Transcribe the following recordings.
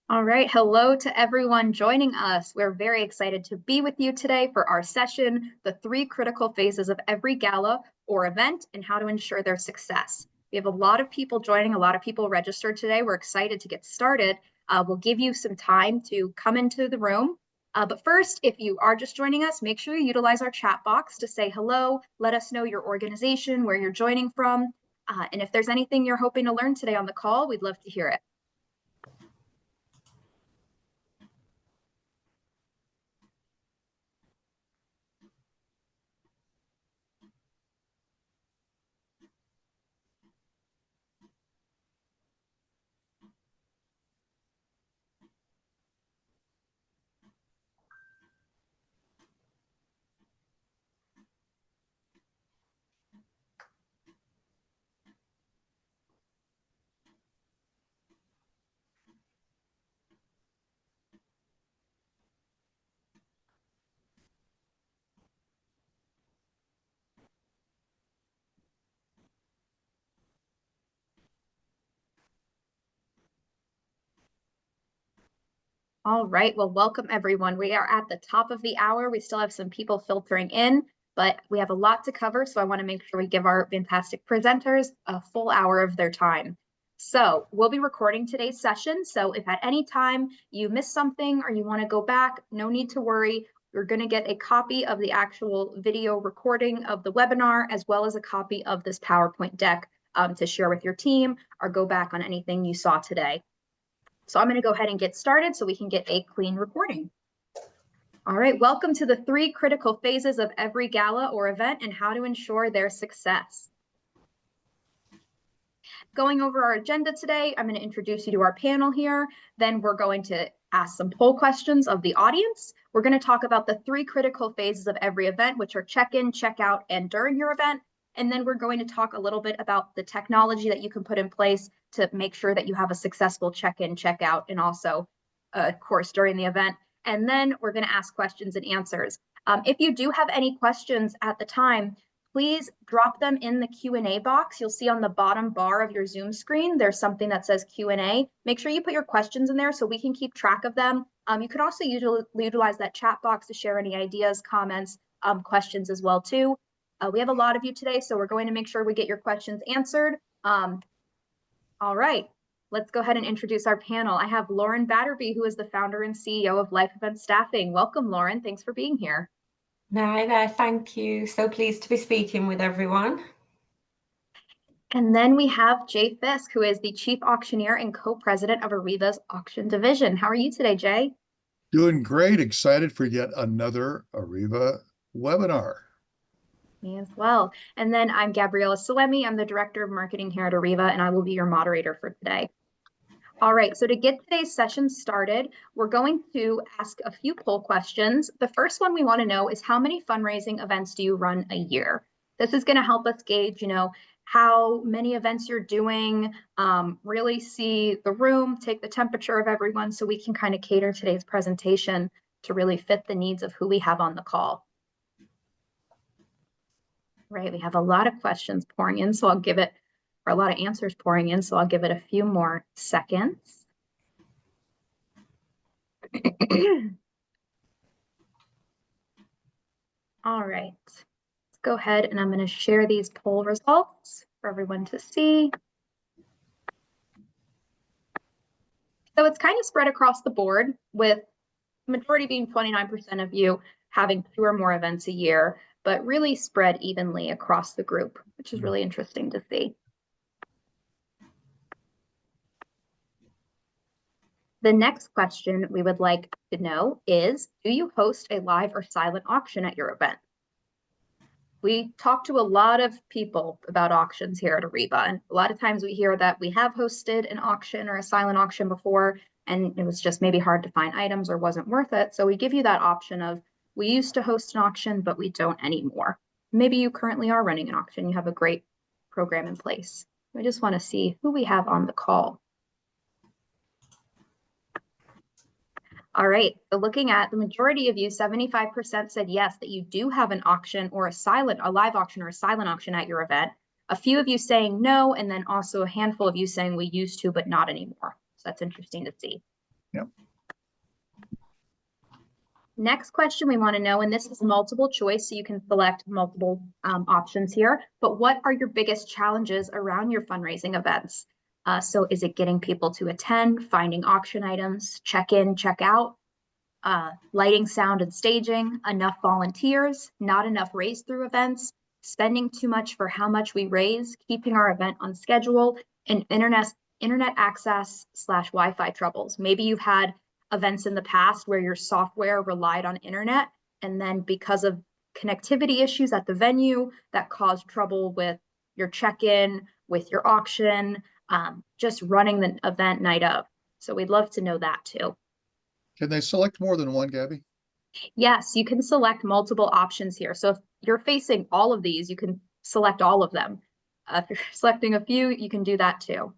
All right. Hello to everyone joining us. We're very excited to be with you today for our session, The 3 Critical Phases of Every Gala or Event and How to Ensure Their Success. We have a lot of people joining, a lot of people registered today. We're excited to get started. We'll give you some time to come into the room. But first, if you are just joining us, make sure you utilize our chat box to say hello, let us know your organization, where you're joining from. And if there's anything you're hoping to learn today on the call, we'd love to hear it. All right, well, welcome everyone. We are at the top of the hour. We still have some people filtering in, but we have a lot to cover, so I want to make sure we give our fantastic presenters a full hour of their time. So we'll be recording today's session, so if at any time you miss something or you want to go back, no need to worry. You're going to get a copy of the actual video recording of the webinar, as well as a copy of this PowerPoint deck to share with your team or go back on anything you saw today. So I'm going to go ahead and get started so we can get a clean recording. All right, welcome to the 3 critical phases of every gala or event and how to ensure their success. Going over our agenda today, I'm going to introduce you to our panel here. Then we're going to ask some poll questions of the audience. We're going to talk about the 3 critical phases of every event, which are check-in, check-out, and during your event. And then we're going to talk a little bit about the technology that you can put in place to make sure that you have a successful check-in, check-out, and also, of course, during the event. And then we're going to ask questions and answers. If you do have any questions at the time, please drop them in the Q&A box. You'll see on the bottom bar of your Zoom screen, there's something that says Q&A. Make sure you put your questions in there so we can keep track of them. You could also utilize that chat box to share any ideas, comments, questions as well too. We have a lot of you today, so we're going to make sure we get your questions answered. All right, let's go ahead and introduce our panel. I have Lauren Batterby, who is the founder and CEO of Life Event Staffing. Welcome, Lauren. Thanks for being here. Hi there, thank you. So pleased to be speaking with everyone. And then we have Jay Fisk, who is the Chief Auctioneer and Co-President of Ariva's Auction Division. How are you today, Jay? Doing great. Excited for yet another Ariva webinar. Me as well. And then I'm Gabriella Salemi. I'm the Director of Marketing here at Ariva, and I will be your moderator for today. All right, so to get today's session started, we're going to ask a few poll questions. The first one we want to know is how many fundraising events do you run a year? This is going to help us gauge, how many events you're doing, really see the room, take the temperature of everyone so we can kind of cater today's presentation to really fit the needs of who we have on the call. Right, we have a lot of questions pouring in, so I'll give it, or a lot of answers pouring in, so I'll give it a few more seconds. All right, let's go ahead and I'm going to share these poll results for everyone to see. So it's kind of spread across the board, with the majority being 29% of you having 2 or more events a year, but really spread evenly across the group, which is really interesting to see. The next question we would like to know is, do you host a live or silent auction at your event? We talk to a lot of people about auctions here at Ariva, and a lot of times we hear that we have hosted an auction or a silent auction before, and it was just maybe hard to find items or wasn't worth it. So we give you that option of, we used to host an auction, but we don't anymore. Maybe you currently are running an auction. You have a great program in place. We just want to see who we have on the call. All right, so looking at the majority of you, 75% said yes, that you do have an auction or a live auction or a silent auction at your event. A few of you saying no, and then also a handful of you saying we used to, but not anymore. So that's interesting to see. Yep. Next question we want to know, and this is multiple choice, so you can select multiple options here, but what are your biggest challenges around your fundraising events? So is it getting people to attend, finding auction items, check in, check out, lighting, sound, and staging, enough volunteers, not enough raise through events, spending too much for how much we raise, keeping our event on schedule, and internet access / Wi-Fi troubles. Maybe you've had events in the past where your software relied on internet, and then because of connectivity issues at the venue, that caused trouble with your check-in, with your auction, just running the event night of. So we'd love to know that too. Can they select more than one, Gabby? Yes, you can select multiple options here. So if you're facing all of these, you can select all of them. If you're selecting a few, you can do that too.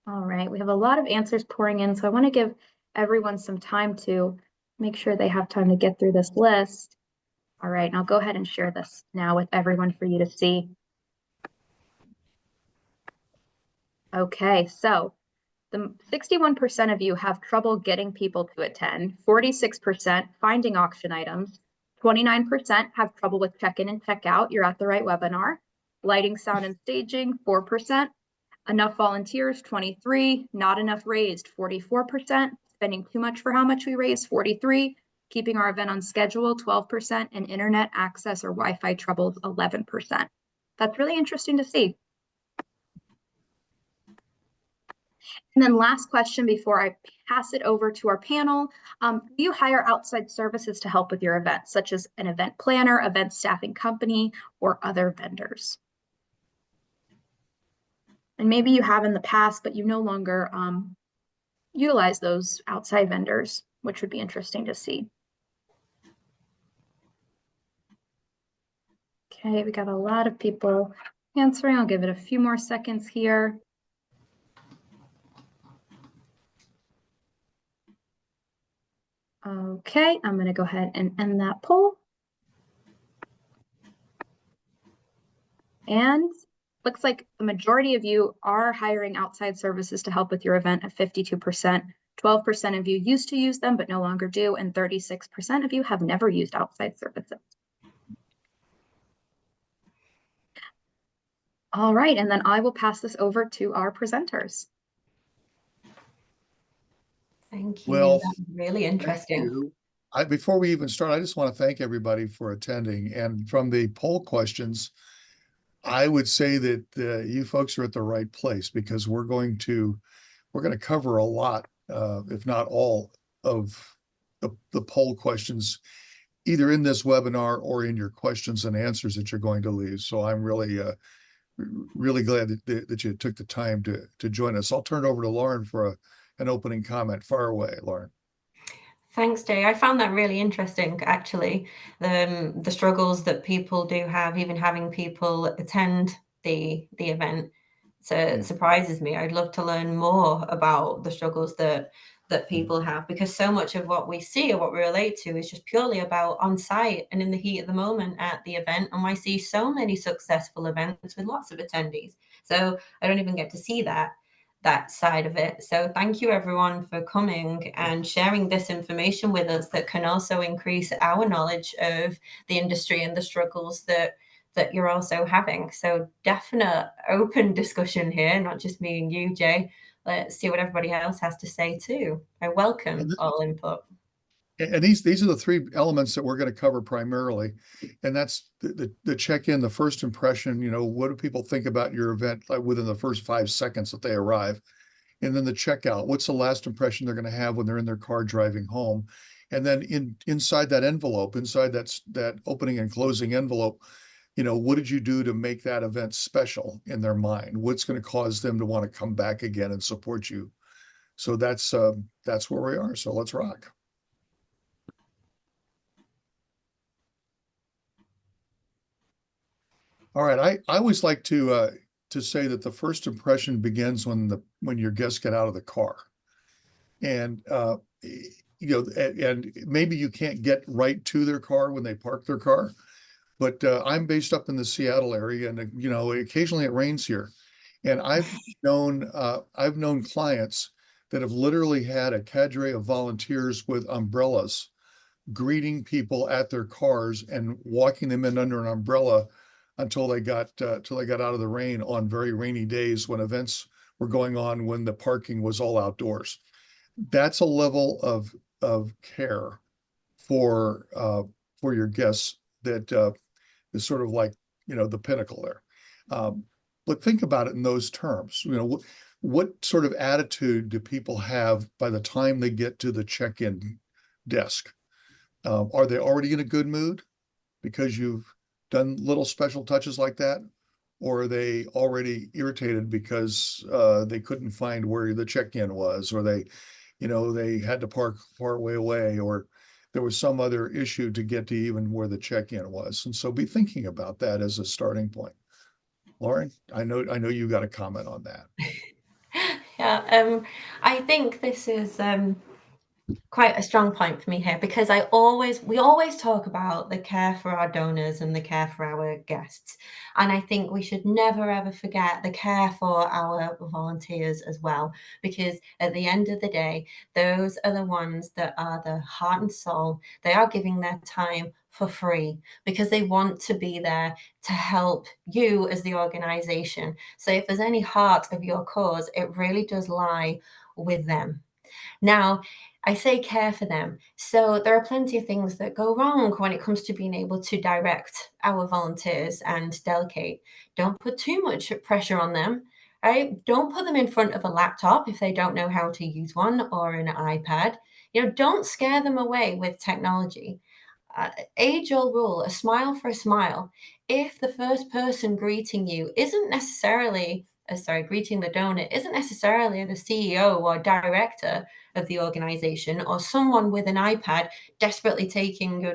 All right, we have a lot of answers pouring in, so I want to give everyone some time to make sure they have time to get through this list. All right, and I'll go ahead and share this now with everyone for you to see. Okay, so the 61% of you have trouble getting people to attend, 46% finding auction items, 29% have trouble with check-in and check-out. You're at the right webinar. Lighting, sound, and staging, 4%. Enough volunteers, 23. Not enough raised, 44%. Spending too much for how much we raise, 43. Keeping our event on schedule, 12%. And internet access or Wi-Fi troubles, 11%. That's really interesting to see. And then last question before I pass it over to our panel, do you hire outside services to help with your event, such as an event planner, event staffing company, or other vendors? And maybe you have in the past, but you no longer utilize those outside vendors, which would be interesting to see. Okay, we got a lot of people answering. I'll give it a few more seconds here. Okay, I'm going to go ahead and end that poll. And looks like the majority of you are hiring outside services to help with your event at 52%. 12% of you used to use them, but no longer do. And 36% of you have never used outside services. All right, and then I will pass this over to our presenters. Thank you. Well, That's really interesting. Before we even start, I just want to thank everybody for attending. And from the poll questions, I would say that you folks are at the right place, because we're going to cover a lot, if not all, of the poll questions, either in this webinar or in your questions and answers that you're going to leave. So I'm really glad that you took the time to join us. I'll turn it over to Lauren for an opening comment. Far away, Lauren. Thanks, Jay. I found that really interesting, actually. The struggles that people do have, even having people attend the event, surprises me. I'd love to learn more about the struggles that people have, because so much of what we see or what we relate to is just purely about on site and in the heat of the moment at the event. And I see so many successful events with lots of attendees. So I don't even get to see that side of it. So thank you everyone for coming and sharing this information with us that can also increase our knowledge of the industry and the struggles that you're also having. So definite open discussion here, not just me and you, Jay. Let's see what everybody else has to say too. I welcome all input. And these are the three elements that we're going to cover primarily, and that's the check-in, the first impression. What do people think about your event within the first 5 seconds that they arrive, and then the checkout. What's the last impression they're going to have when they're in their car driving home, and then inside that envelope, inside that opening and closing envelope, what did you do to make that event special in their mind? What's going to cause them to want to come back again and support you? So that's where we are. So let's rock. All right, I always like to say that the first impression begins when your guests get out of the car, and and maybe you can't get right to their car when they park their car, but I'm based up in the Seattle area, and occasionally it rains here, and I've known clients that have literally had a cadre of volunteers with umbrellas greeting people at their cars and walking them in under an umbrella until they got out of the rain on very rainy days when events were going on, when the parking was all outdoors. That's a level of care for your guests that is sort of like, the pinnacle there. But think about it in those terms. What sort of attitude do people have by the time they get to the check-in desk? Are they already in a good mood because you've done little special touches like that? Or are they already irritated because they couldn't find where the check-in was, or they had to park far way away, or there was some other issue to get to even where the check-in was. And so be thinking about that as a starting point. Lauren, I know you got a comment on that. Yeah, I think this is quite a strong point for me here, because we always talk about the care for our donors and the care for our guests, and I think we should never ever forget the care for our volunteers as well, because at the end of the day, those are the ones that are the heart and soul. They are giving their time for free because they want to be there to help you as the organization. So if there's any heart of your cause, it really does lie with them. Now, I say care for them. So there are plenty of things that go wrong when it comes to being able to direct our volunteers and delegate. Don't put too much pressure on them, right? Don't put them in front of a laptop if they don't know how to use one, or an iPad. Don't scare them away with technology. Age-old rule, a smile for a smile. If the first person greeting you isn't necessarily, greeting the donor isn't necessarily the CEO or director of the organization, or someone with an iPad desperately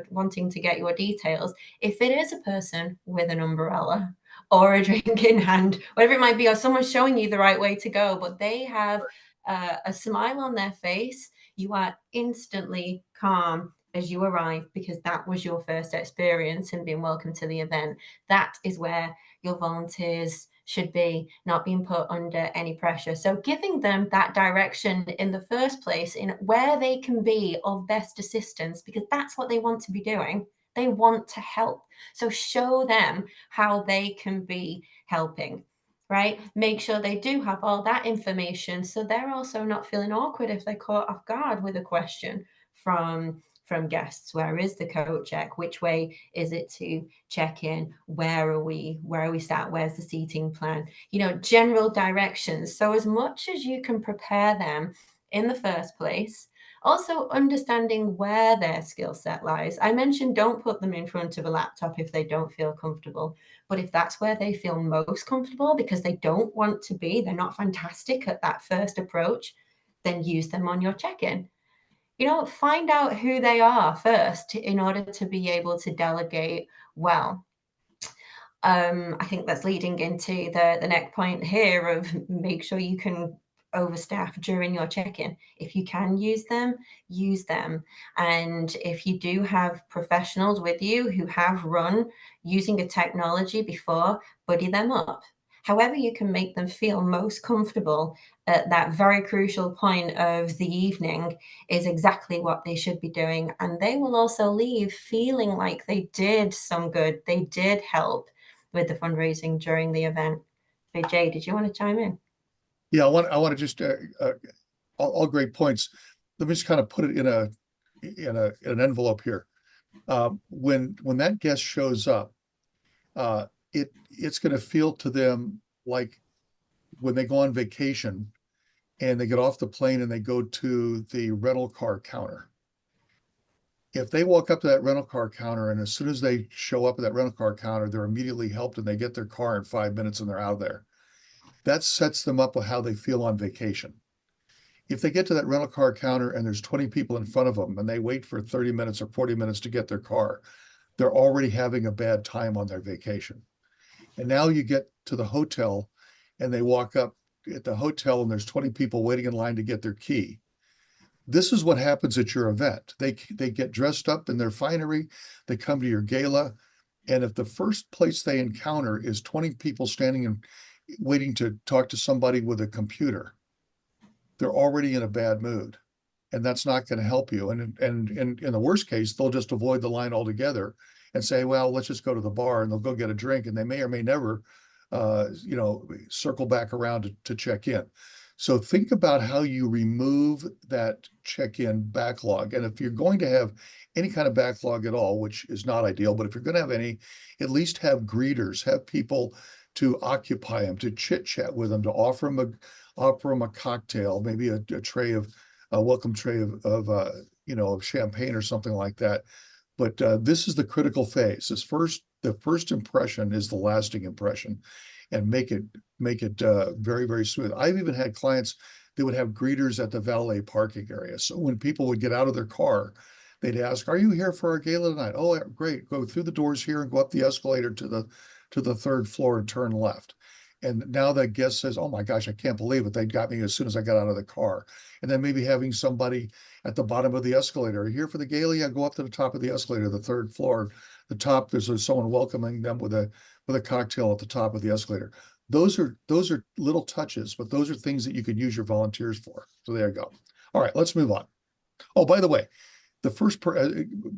wanting to get your details, if it is a person with an umbrella or a drink in hand, whatever it might be, or someone showing you the right way to go, but they have a smile on their face, you are instantly calm as you arrive, because that was your first experience in being welcome to the event. That is where your volunteers should be, not being put under any pressure. So giving them that direction in the first place, in where they can be of best assistance, because that's what they want to be doing. They want to help. So show them how they can be helping, right? Make sure they do have all that information, so they're also not feeling awkward if they're caught off guard with a question from guests. Where is the coat check? Which way is it to check in? Where are we sat? Where's the seating plan? General directions. So as much as you can prepare them in the first place, also understanding where their skill set lies. I mentioned don't put them in front of a laptop if they don't feel comfortable. But if that's where they feel most comfortable, because they don't want to be, they're not fantastic at that first approach, then use them on your check-in. Find out who they are first in order to be able to delegate well. I think that's leading into the next point here of make sure you can overstaff during your check-in. If you can use them, use them. And if you do have professionals with you who have run using a technology before, buddy them up. However you can make them feel most comfortable at that very crucial point of the evening is exactly what they should be doing. And they will also leave feeling like they did some good, they did help with the fundraising during the event. But Jay, did you want to chime in? Yeah, I want to just all great points. Let me just kind of put it in an envelope here. When that guest shows up, it's going to feel to them like when they go on vacation and they get off the plane and they go to the rental car counter. If they walk up to that rental car counter and as soon as they show up at that rental car counter, they're immediately helped and they get their car in 5 minutes and they're out of there. That sets them up with how they feel on vacation. If they get to that rental car counter and there's 20 people in front of them and they wait for 30 minutes or 40 minutes to get their car, they're already having a bad time on their vacation. And now you get to the hotel and they walk up at the hotel and there's 20 people waiting in line to get their key. This is what happens at your event. They get dressed up in their finery, they come to your gala, and if the first place they encounter is 20 people standing and waiting to talk to somebody with a computer, they're already in a bad mood, and that's not going to help you. And in the worst case, they'll just avoid the line altogether and say, well, let's just go to the bar, and they'll go get a drink, and they may or may never, circle back around to check in. So think about how you remove that check-in backlog. And if you're going to have any kind of backlog at all, which is not ideal, but if you're going to have any, at least have greeters, have people to occupy them, to chit chat with them, to offer them a cocktail, maybe a tray of a welcome tray of champagne or something like that. But this is the critical phase. The first impression is the lasting impression, and make it very, very smooth. I've even had clients that would have greeters at the valet parking area. So when people would get out of their car, they'd ask, "Are you here for our gala tonight?" "Oh, great. Go through the doors here and go up the escalator to the third floor and turn left." And now that guest says, "Oh my gosh, I can't believe it. They got me as soon as I got out of the car." And then maybe having somebody at the bottom of the escalator, "Are you here for the gala?" "Yeah, go up to the top of the escalator, the third floor. The top, there's someone welcoming them with a cocktail at the top of the escalator." Those are little touches, but those are things that you could use your volunteers for. So there you go. All right, let's move on. Oh, by the way, the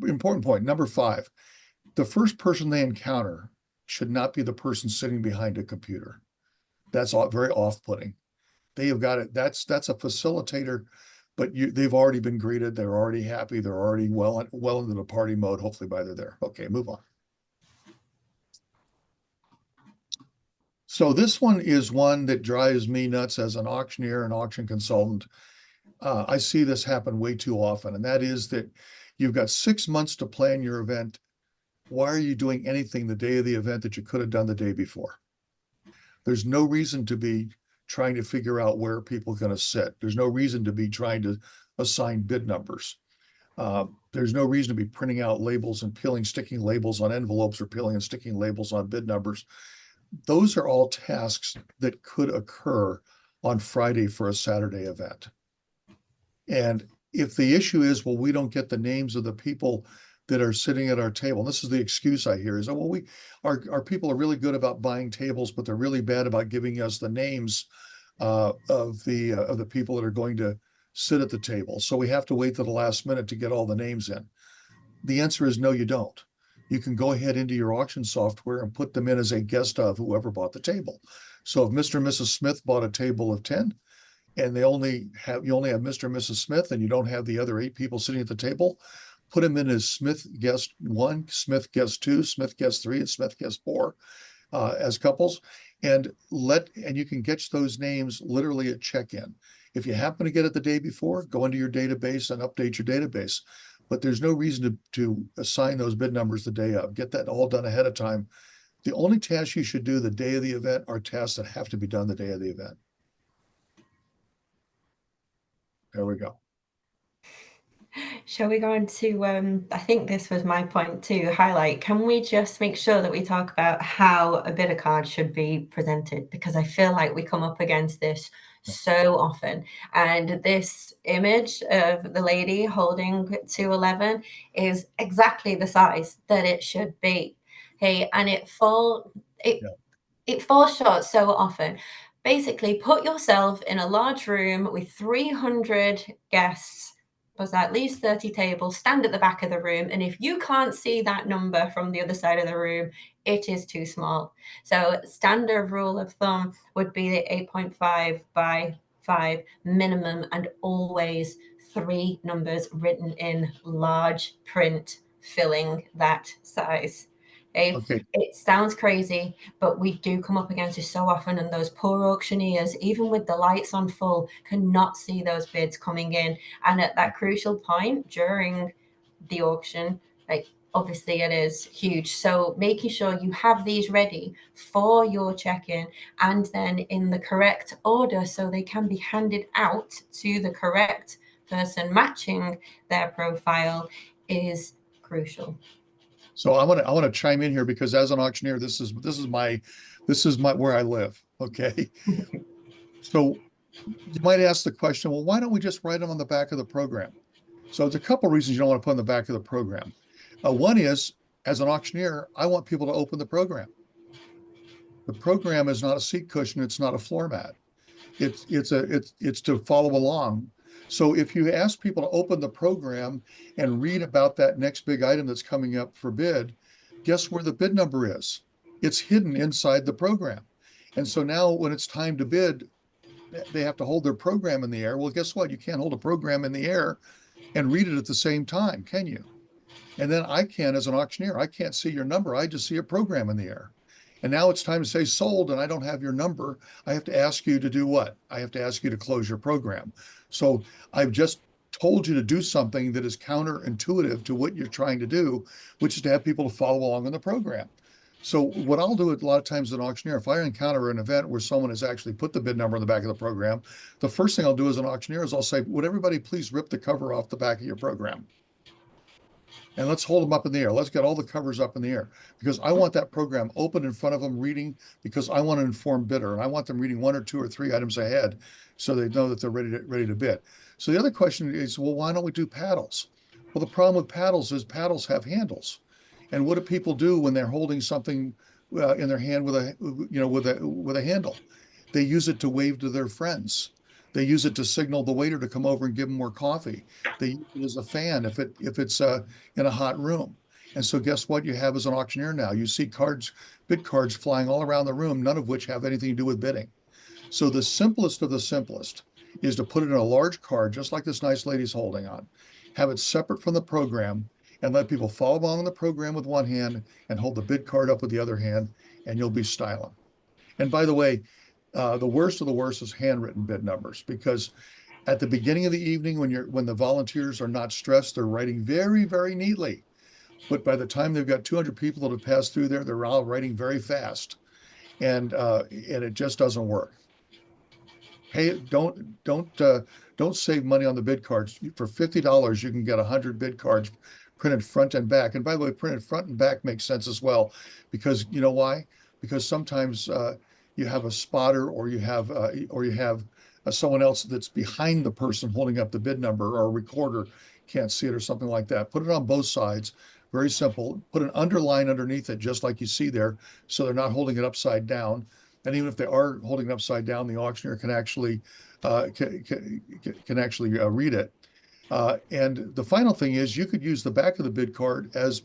important point, number 5, the first person they encounter should not be the person sitting behind a computer. That's very off-putting. They have got it. That's a facilitator, but they've already been greeted. They're already happy. They're already well into the party mode, hopefully by they're there. Okay, move on. So this one is one that drives me nuts as an auctioneer and auction consultant. I see this happen way too often, and that is that you've got 6 months to plan your event. Why are you doing anything the day of the event that you could have done the day before? There's no reason to be trying to figure out where people are going to sit. There's no reason to be trying to assign bid numbers. There's no reason to be printing out labels and sticking labels on envelopes, or peeling and sticking labels on bid numbers. Those are all tasks that could occur on Friday for a Saturday event. And if the issue is, well, we don't get the names of the people that are sitting at our table, and this is the excuse I hear, is, "Oh, well, our people are really good about buying tables, but they're really bad about giving us the names of the people that are going to sit at the table. So we have to wait to the last minute to get all the names in." The answer is no, you don't. You can go ahead into your auction software and put them in as a guest of whoever bought the table. So if Mr. and Mrs. Smith bought a table of 10, and you only have Mr. and Mrs. Smith, and you don't have the other 8 people sitting at the table, put them in as Smith guest 1, Smith guest 2, Smith guest 3, and Smith guest 4 as couples, and you can get those names literally at check-in. If you happen to get it the day before, go into your database and update your database. But there's no reason to assign those bid numbers the day of. Get that all done ahead of time. The only tasks you should do the day of the event are tasks that have to be done the day of the event. There we go. Shall we go on to, I think this was my point to highlight. Can we just make sure that we talk about how a bidder card should be presented? Because I feel like we come up against this so often. And this image of the lady holding 211 is exactly the size that it should be. Okay, and it falls short so often. Basically, put yourself in a large room with 300 guests, was at least 30 tables, stand at the back of the room. And if you can't see that number from the other side of the room, it is too small. So standard rule of thumb would be the 8.5 by 5 minimum, and always 3 numbers written in large print filling that size. Okay. It sounds crazy, but we do come up against it so often, and those poor auctioneers, even with the lights on full, cannot see those bids coming in. And at that crucial point during the auction, like, obviously it is huge. So making sure you have these ready for your check-in, and then in the correct order so they can be handed out to the correct person matching their profile is crucial. So I want to chime in here, because as an auctioneer, this is where I live. Okay. So you might ask the question, well, why don't we just write them on the back of the program? So it's a couple of reasons you don't want to put on the back of the program. One is, as an auctioneer, I want people to open the program. The program is not a seat cushion. It's not a floor mat. It's to follow along. So if you ask people to open the program and read about that next big item that's coming up for bid, guess where the bid number is? It's hidden inside the program. And so now when it's time to bid, they have to hold their program in the air. Well, guess what? You can't hold a program in the air and read it at the same time, can you? And then I can, as an auctioneer, I can't see your number. I just see a program in the air. And now it's time to say sold, and I don't have your number. I have to ask you to do what? I have to ask you to close your program. So I've just told you to do something that is counterintuitive to what you're trying to do, which is to have people to follow along in the program. So what I'll do a lot of times as an auctioneer, if I encounter an event where someone has actually put the bid number on the back of the program, the first thing I'll do as an auctioneer is I'll say, would everybody please rip the cover off the back of your program? And let's hold them up in the air. Let's get all the covers up in the air because I want that program open in front of them reading because I want an informed bidder and I want them reading 1 or 2 or 3 items ahead so they know that they're ready to bid. So the other question is, well, why don't we do paddles? Well, the problem with paddles is paddles have handles. And what do people do when they're holding something in their hand with a handle? They use it to wave to their friends. They use it to signal the waiter to come over and give them more coffee. They use it as a fan if it's in a hot room. And so guess what you have as an auctioneer now? You see bid cards flying all around the room, none of which have anything to do with bidding. So the simplest of the simplest is to put it in a large card, just like this nice lady's holding on, have it separate from the program, and let people follow along in the program with one hand and hold the bid card up with the other hand, and you'll be styling. And by the way, the worst of the worst is handwritten bid numbers because at the beginning of the evening when the volunteers are not stressed, they're writing very, very neatly. But by the time they've got 200 people that have passed through there, they're all writing very fast. And it just doesn't work. Hey, don't save money on the bid cards. For $50, you can get 100 bid cards printed front and back. And by the way, printed front and back makes sense as well, because you know why? Because sometimes you have a spotter or you have someone else that's behind the person holding up the bid number, or a recorder can't see it or something like that. Put it on both sides. Very simple. Put an underline underneath it, just like you see there, so they're not holding it upside down. And even if they are holding it upside down, the auctioneer can actually read it. And the final thing is you could use the back of the bid card as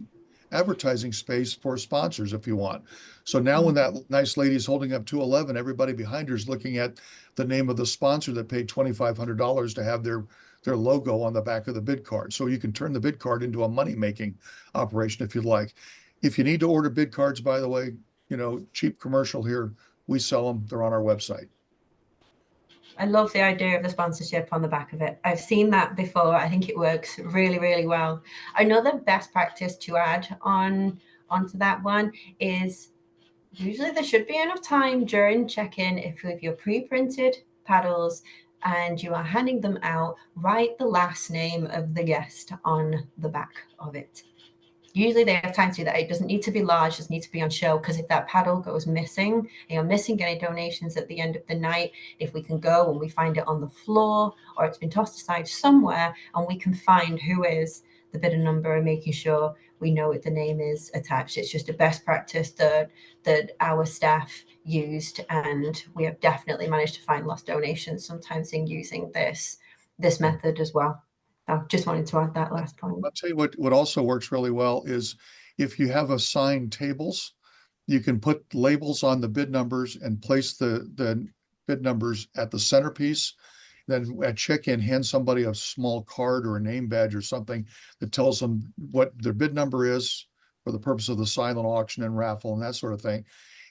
advertising space for sponsors if you want. So now when that nice lady is holding up 211, everybody behind her is looking at the name of the sponsor that paid $2,500 to have their logo on the back of the bid card. So you can turn the bid card into a money-making operation if you'd like. If you need to order bid cards, by the way, cheap commercial here, we sell them. They're on our website. I love the idea of the sponsorship on the back of it. I've seen that before. I think it works really, really well. Another best practice to add onto that one is usually there should be enough time during check-in if you're pre-printed paddles and you are handing them out, write the last name of the guest on the back of it. Usually they have time to do that. It doesn't need to be large, it just needs to be on show, because if that paddle goes missing and you're missing any donations at the end of the night, if we can go and we find it on the floor or it's been tossed aside somewhere and we can find who is the bidder number and making sure we know what the name is attached. It's just a best practice that our staff used, and we have definitely managed to find lost donations sometimes in using this method as well. I just wanted to add that last point. I'll tell you what also works really well is if you have assigned tables, you can put labels on the bid numbers and place the bid numbers at the centerpiece. Then at check-in, hand somebody a small card or a name badge or something that tells them what their bid number is for the purpose of the silent auction and raffle and that sort of thing.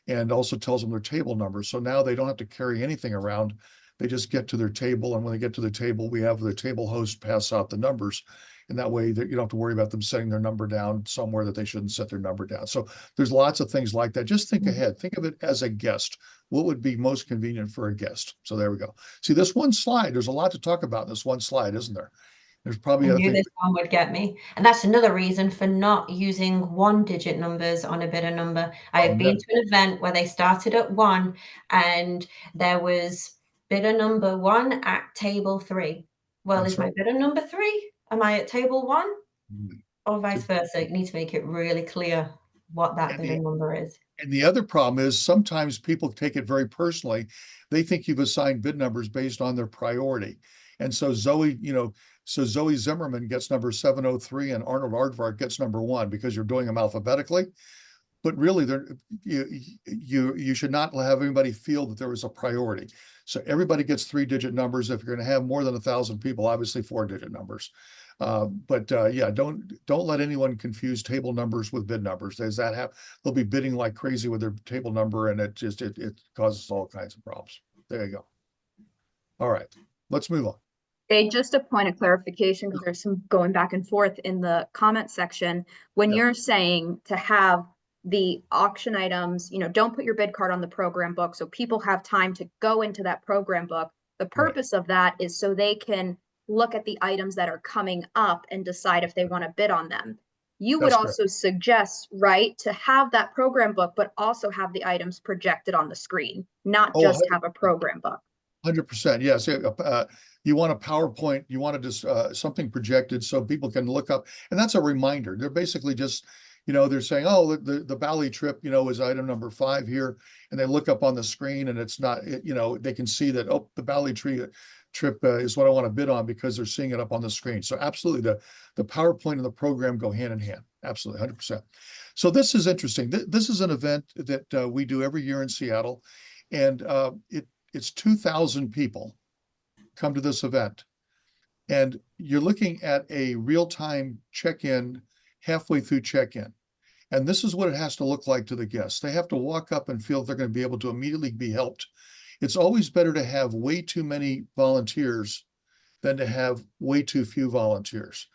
And also tells them their table number. So now they don't have to carry anything around. They just get to their table, and when they get to the table, we have the table host pass out the numbers. And that way that you don't have to worry about them setting their number down somewhere that they shouldn't set their number down. So there's lots of things like that. Just think ahead. Think of it as a guest. What would be most convenient for a guest? So there we go. See, this one slide, there's a lot to talk about in this one slide, isn't there? There's probably I knew this one would get me. And that's another reason for not using 1-digit numbers on a bidder number. I have been to an event where they started at 1 and there was bidder number 1 at table 3. Well, That's is my bidder number 3? Am I at table 1? Or vice versa? You need to make it really clear. what that And bidder number is. and the other problem is sometimes people take it very personally. They think you've assigned bid numbers based on their priority. And so Zoe Zimmerman gets number 703 and Arnold Aardvark gets number 1 because you're doing them alphabetically. But really, you should not have anybody feel that there was a priority. So everybody gets 3-digit numbers. If you're going to have more than 1,000 people, obviously 4-digit numbers. Yeah, don't let anyone confuse table numbers with bid numbers. They'll be bidding like crazy with their table number, and it causes all kinds of problems. There you go. All right, let's move on. Hey, just a point of clarification, because there's some going back and forth in the comment section. When you're saying to have the auction items, don't put your bid card on the program book so people have time to go into that program book. The purpose of that is so they can look at the items that are coming up and decide if they want to bid on them. You would also suggest, right, to have that program book, but also have the items projected on the screen, not just have a program book. 100%. Yes. You want a PowerPoint, you want to just something projected so people can look up. And that's a reminder. They're basically just, they're saying, oh, the Bali trip, is item number 5 here. And they look up on the screen and it's not, they can see that, oh, the Bali trip is what I want to bid on because they're seeing it up on the screen. So absolutely, the PowerPoint and the program go hand in hand. Absolutely, 100%. So this is interesting. This is an event that we do every year in Seattle. And it's 2,000 people come to this event. And you're looking at a real-time check-in, halfway through check-in. And this is what it has to look like to the guests. They have to walk up and feel they're going to be able to immediately be helped. It's always better to have way too many volunteers than to have way too few volunteers.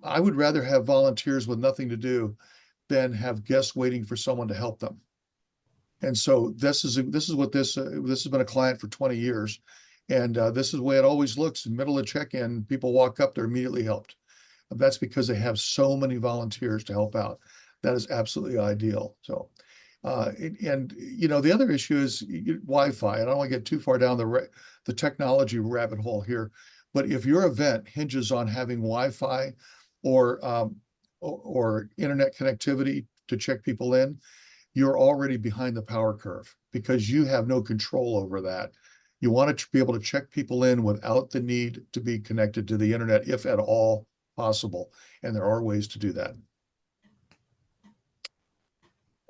I would rather have volunteers with nothing to do than have guests waiting for someone to help them. And so this has been a client for 20 years. And this is the way it always looks. In the middle of check-in, people walk up, they're immediately helped. That's because they have so many volunteers to help out. That is absolutely ideal. So, the other issue is Wi-Fi. I don't want to get too far down the technology rabbit hole here, but if your event hinges on having Wi-Fi or internet connectivity to check people in, you're already behind the power curve because you have no control over that. You want to be able to check people in without the need to be connected to the internet, if at all possible. And there are ways to do that.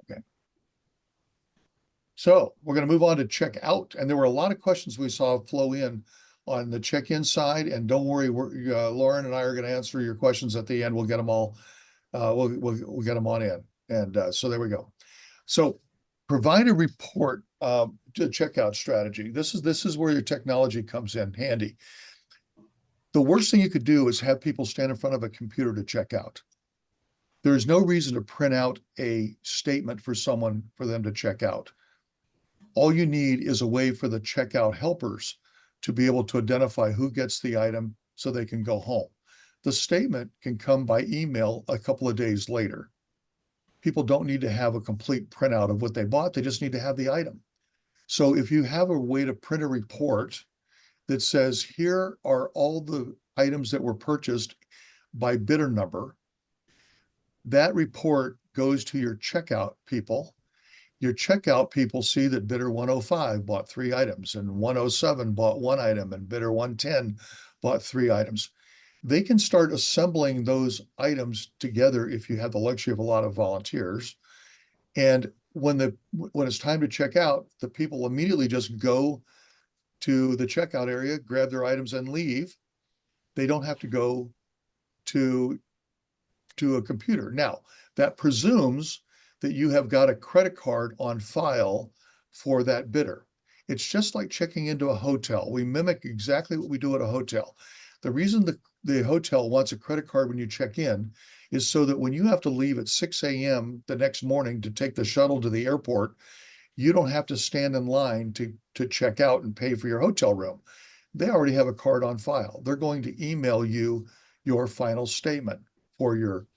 Okay. So we're going to move on to check out. And there were a lot of questions we saw flow in on the check-in side. And don't worry, Lauren and I are going to answer your questions at the end. We'll get them all. We'll get them on in. And so there we go. So provide a report to checkout strategy. This is where your technology comes in handy. The worst thing you could do is have people stand in front of a computer to check out. There's no reason to print out a statement for them to check out. All you need is a way for the checkout helpers to be able to identify who gets the item so they can go home. The statement can come by email a couple of days later. People don't need to have a complete printout of what they bought. They just need to have the item. So if you have a way to print a report that says, here are all the items that were purchased by bidder number, that report goes to your checkout people. Your checkout people see that bidder 105 bought 3 items and 107 bought 1 item and bidder 110 bought 3 items. They can start assembling those items together if you have the luxury of a lot of volunteers. And when it's time to check out, the people immediately just go to the checkout area, grab their items and leave. They don't have to go to a computer. Now, that presumes that you have got a credit card on file for that bidder. It's just like checking into a hotel. We mimic exactly what we do at a hotel. The reason the hotel wants a credit card when you check in is so that when you have to leave at 6 a.m. the next morning to take the shuttle to the airport, you don't have to stand in line to check out and pay for your hotel room. They already have a card on file. They're going to email you your final statement for your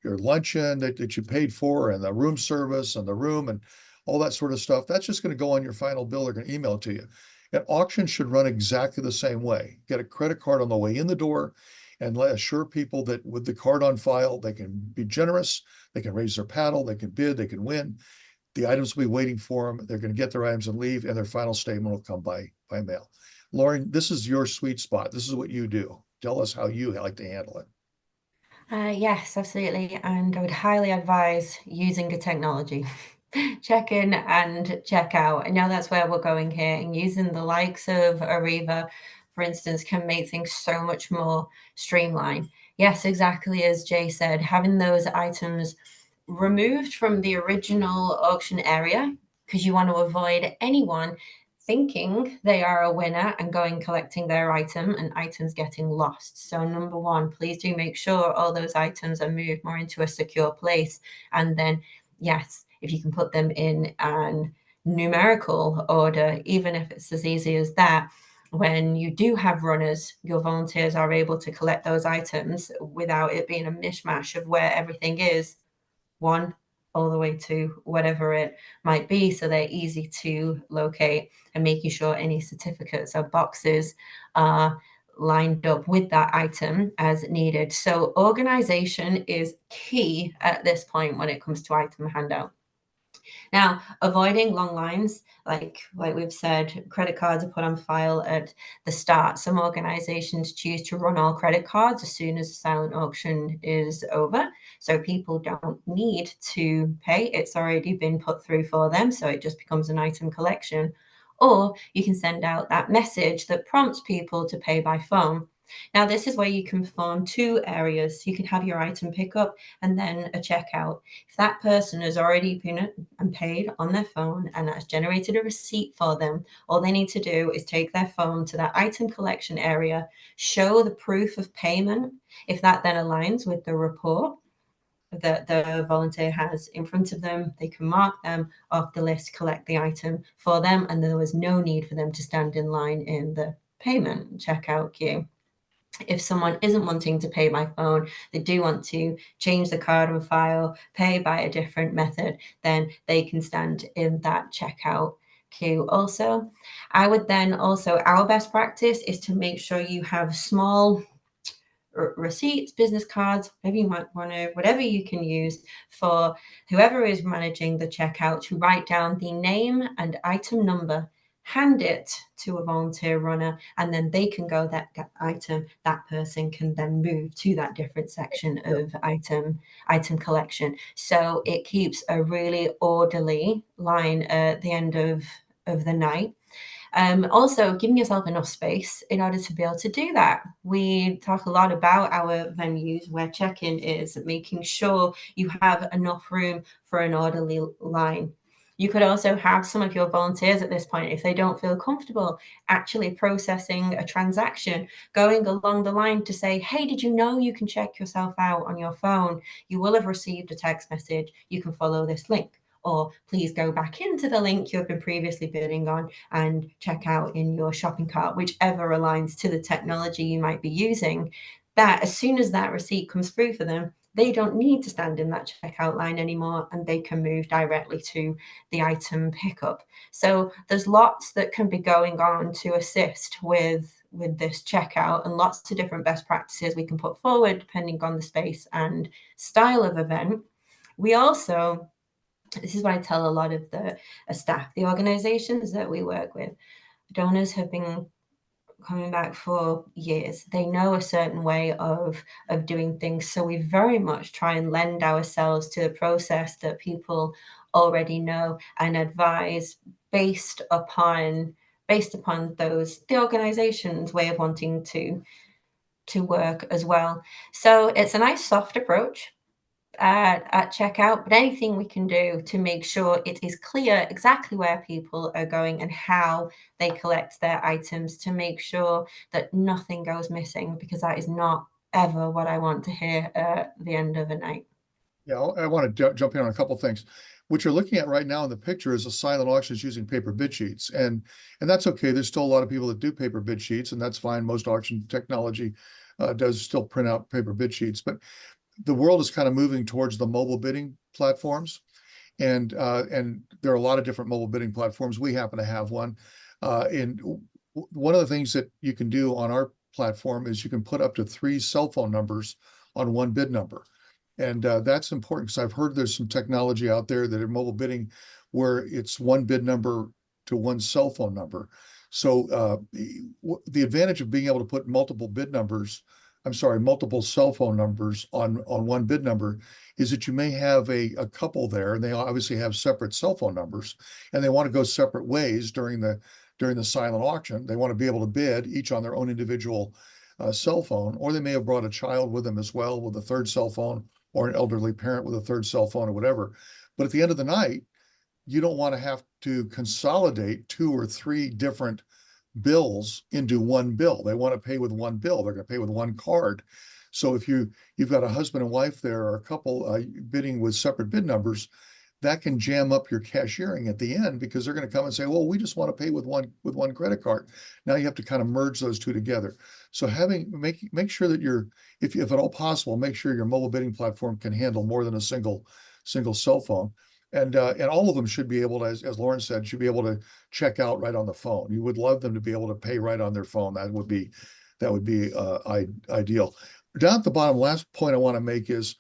luncheon that you paid for and the room service and the room and all that sort of stuff. That's just going to go on your final bill. They're going to email it to you. An auction should run exactly the same way. Get a credit card on the way in the door and assure people that with the card on file, they can be generous, they can raise their paddle, they can bid, they can win. The items will be waiting for them. They're going to get their items and leave, and their final statement will come by mail. Lauren, this is your sweet spot. This is what you do. Tell us how you like to handle it. Yes, absolutely. And I would highly advise using a technology. Check in and check out. I know that's where we're going here. And using the likes of Ariva, for instance, can make things so much more streamlined. Yes, exactly as Jay said, having those items removed from the original auction area, because you want to avoid anyone thinking they are a winner and going collecting their item and items getting lost. So number one, please do make sure all those items are moved more into a secure place. And then, yes, if you can put them in an numerical order, even if it's as easy as that, when you do have runners, your volunteers are able to collect those items without it being a mishmash of where everything is, one all the way to whatever it might be, so they're easy to locate, and making sure any certificates or boxes are lined up with that item as needed. So organization is key at this point when it comes to item handout. Now, avoiding long lines, like we've said, credit cards are put on file at the start. Some organizations choose to run all credit cards as soon as the silent auction is over. So people don't need to pay. It's already been put through for them. So it just becomes an item collection. Or you can send out that message that prompts people to pay by phone. Now, this is where you can form two areas. You can have your item pickup and then a checkout. If that person has already been and paid on their phone and that's generated a receipt for them, all they need to do is take their phone to that item collection area, show the proof of payment. If that then aligns with the report that the volunteer has in front of them, they can mark them off the list, collect the item for them, and there was no need for them to stand in line in the payment checkout queue. If someone isn't wanting to pay by phone, they do want to change the card on file, pay by a different method, then they can stand in that checkout queue also. I would then also, our best practice is to make sure you have small receipts, business cards, whatever you might want to, whatever you can use for whoever is managing the checkout to write down the name and item number, hand it to a volunteer runner, and then they can go that item. That person can then move to that different section of item collection. So it keeps a really orderly line at the end of the night. Also, giving yourself enough space in order to be able to do that. We talk a lot about our venues where check-in is, making sure you have enough room for an orderly line. You could also have some of your volunteers at this point, if they don't feel comfortable actually processing a transaction, going along the line to say, hey, did you know you can check yourself out on your phone? You will have received a text message. You can follow this link. Or please go back into the link you've been previously bidding on and check out in your shopping cart, whichever aligns to the technology you might be using. That as soon as that receipt comes through for them, they don't need to stand in that checkout line anymore, and they can move directly to the item pickup. So there's lots that can be going on to assist with this checkout, and lots of different best practices we can put forward depending on the space and style of event. We also, this is what I tell a lot of the staff, the organizations that we work with, donors have been coming back for years. They know a certain way of doing things. So we very much try and lend ourselves to the process that people already know and advise based upon the organization's way of wanting to work as well. So it's a nice soft approach at checkout, but anything we can do to make sure it is clear exactly where people are going and how they collect their items, to make sure that nothing goes missing, because that is not ever what I want to hear at the end of a night. Yeah, I want to jump in on a couple of things. What you're looking at right now in the picture is a silent auctions using paper bid sheets, and that's okay. There's still a lot of people that do paper bid sheets, and that's fine. Most auction technology does still print out paper bid sheets, but the world is kind of moving towards the mobile bidding platforms, and there are a lot of different mobile bidding platforms. We happen to have one. And one of the things that you can do on our platform is you can put up to 3 cell phone numbers on one bid number. And that's important because I've heard there's some technology out there that in mobile bidding where it's one bid number to one cell phone number. So the advantage of being able to put multiple cell phone numbers on one bid number is that you may have a couple there, and they obviously have separate cell phone numbers, and they want to go separate ways during the silent auction. They want to be able to bid each on their own individual cell phone, or they may have brought a child with them as well with a third cell phone, or an elderly parent with a third cell phone or whatever. But at the end of the night, you don't want to have to consolidate 2 or 3 different bills into one bill. They want to pay with one bill. They're going to pay with one card. So if you've got a husband and wife there, or a couple bidding with separate bid numbers, that can jam up your cashiering at the end, because they're going to come and say, well, we just want to pay with one credit card. Now you have to kind of merge those two together. So make sure that if at all possible, make sure your mobile bidding platform can handle more than a single cell phone. And all of them should be able to, as Lauren said, should be able to check out right on the phone. You would love them to be able to pay right on their phone. That would be ideal. Down at the bottom, last point I want to make is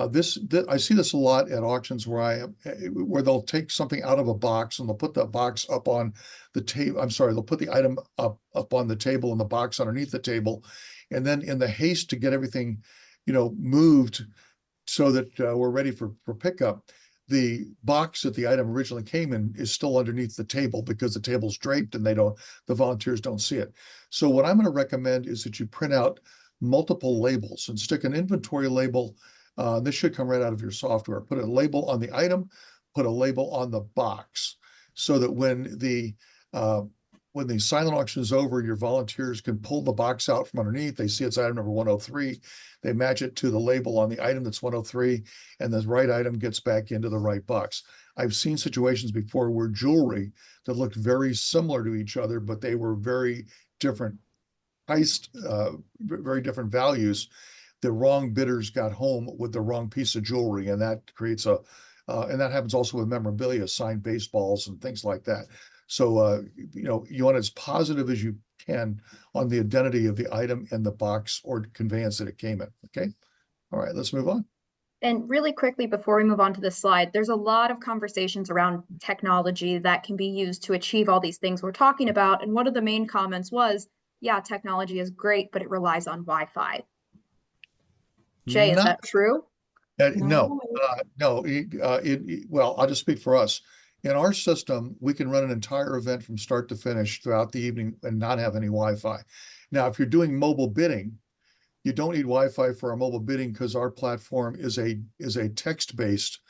this. I see this a lot at auctions where they'll take something out of a box and they'll put the box up on the table. I'm sorry, they'll put the item up on the table and the box underneath the table, and then in the haste to get everything, moved so that we're ready for pickup, the box that the item originally came in is still underneath the table because the table's draped and the volunteers don't see it. So what I'm going to recommend is that you print out multiple labels and stick an inventory label. This should come right out of your software. Put a label on the item, put a label on the box, so that when the silent auction is over, your volunteers can pull the box out from underneath. They see it's item number 103. They match it to the label on the item that's 103, and the right item gets back into the right box. I've seen situations before where jewelry that looked very similar to each other, but they were very different priced, very different values. The wrong bidders got home with the wrong piece of jewelry, and that creates and that happens also with memorabilia, signed baseballs and things like that. So, you want as positive as you can on the identity of the item and the box or conveyance that it came in. Okay. All right, let's move on. And really quickly, before we move on to this slide, there's a lot of conversations around technology that can be used to achieve all these things we're talking about. And one of the main comments was, yeah, technology is great, but it relies on Wi-Fi. Jay, is that true? No. Well, I'll just speak for us. In our system, we can run an entire event from start to finish throughout the evening and not have any Wi-Fi. Now, if you're doing mobile bidding, you don't need Wi-Fi for our mobile bidding because our platform is a text-based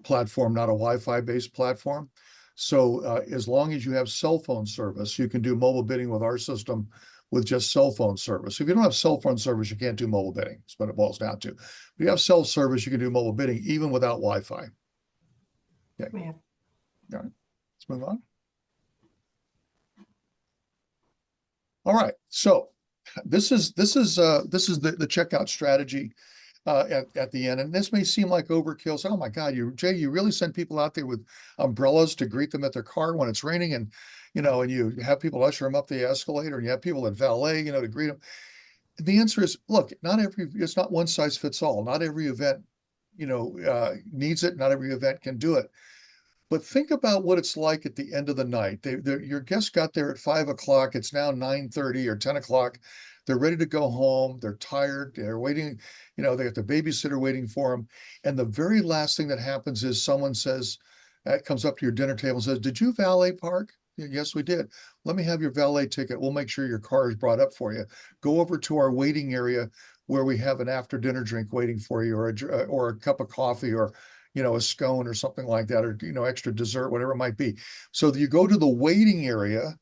platform, not a Wi-Fi based platform. So as long as you have cell phone service, you can do mobile bidding with our system with just cell phone service. If you don't have cell phone service, you can't do mobile bidding. That's what it boils down to. If you have cell service, you can do mobile bidding even without Wi-Fi. Okay. Yeah. All right, let's move on. All right, so this is the checkout strategy at the end, and this may seem like overkill. So, oh my God, Jay, you really send people out there with umbrellas to greet them at their car when it's raining, and and you have people usher them up the escalator, and you have people at valet, to greet them. The answer is, look, it's not one size fits all. Not every event, needs it. Not every event can do it. But think about what it's like at the end of the night. Your guests got there at 5 o'clock. It's now 9:30 or 10 o'clock. They're ready to go home. They're tired. They're waiting. They got the babysitter waiting for them. And the very last thing that happens is someone comes up to your dinner table and says, "Did you valet park?" "Yes, we did." "Let me have your valet ticket. We'll make sure your car is brought up for you. Go over to our waiting area where we have an after dinner drink waiting for you, or a cup of coffee, or a scone or something like that, or, extra dessert, whatever it might be." So you go to the waiting area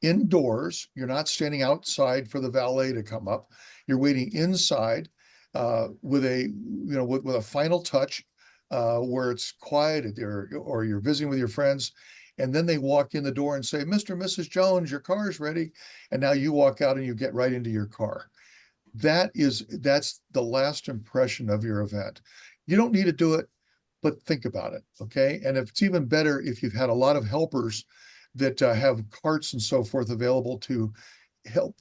indoors. You're not standing outside for the valet to come up. You're waiting inside with a final touch where it's quiet, or you're visiting with your friends. And then they walk in the door and say, "Mr. and Mrs. Jones, your car is ready." And now you walk out and you get right into your car. That's the last impression of your event. You don't need to do it, but think about it, okay? And if it's even better if you've had a lot of helpers that have carts and so forth available to help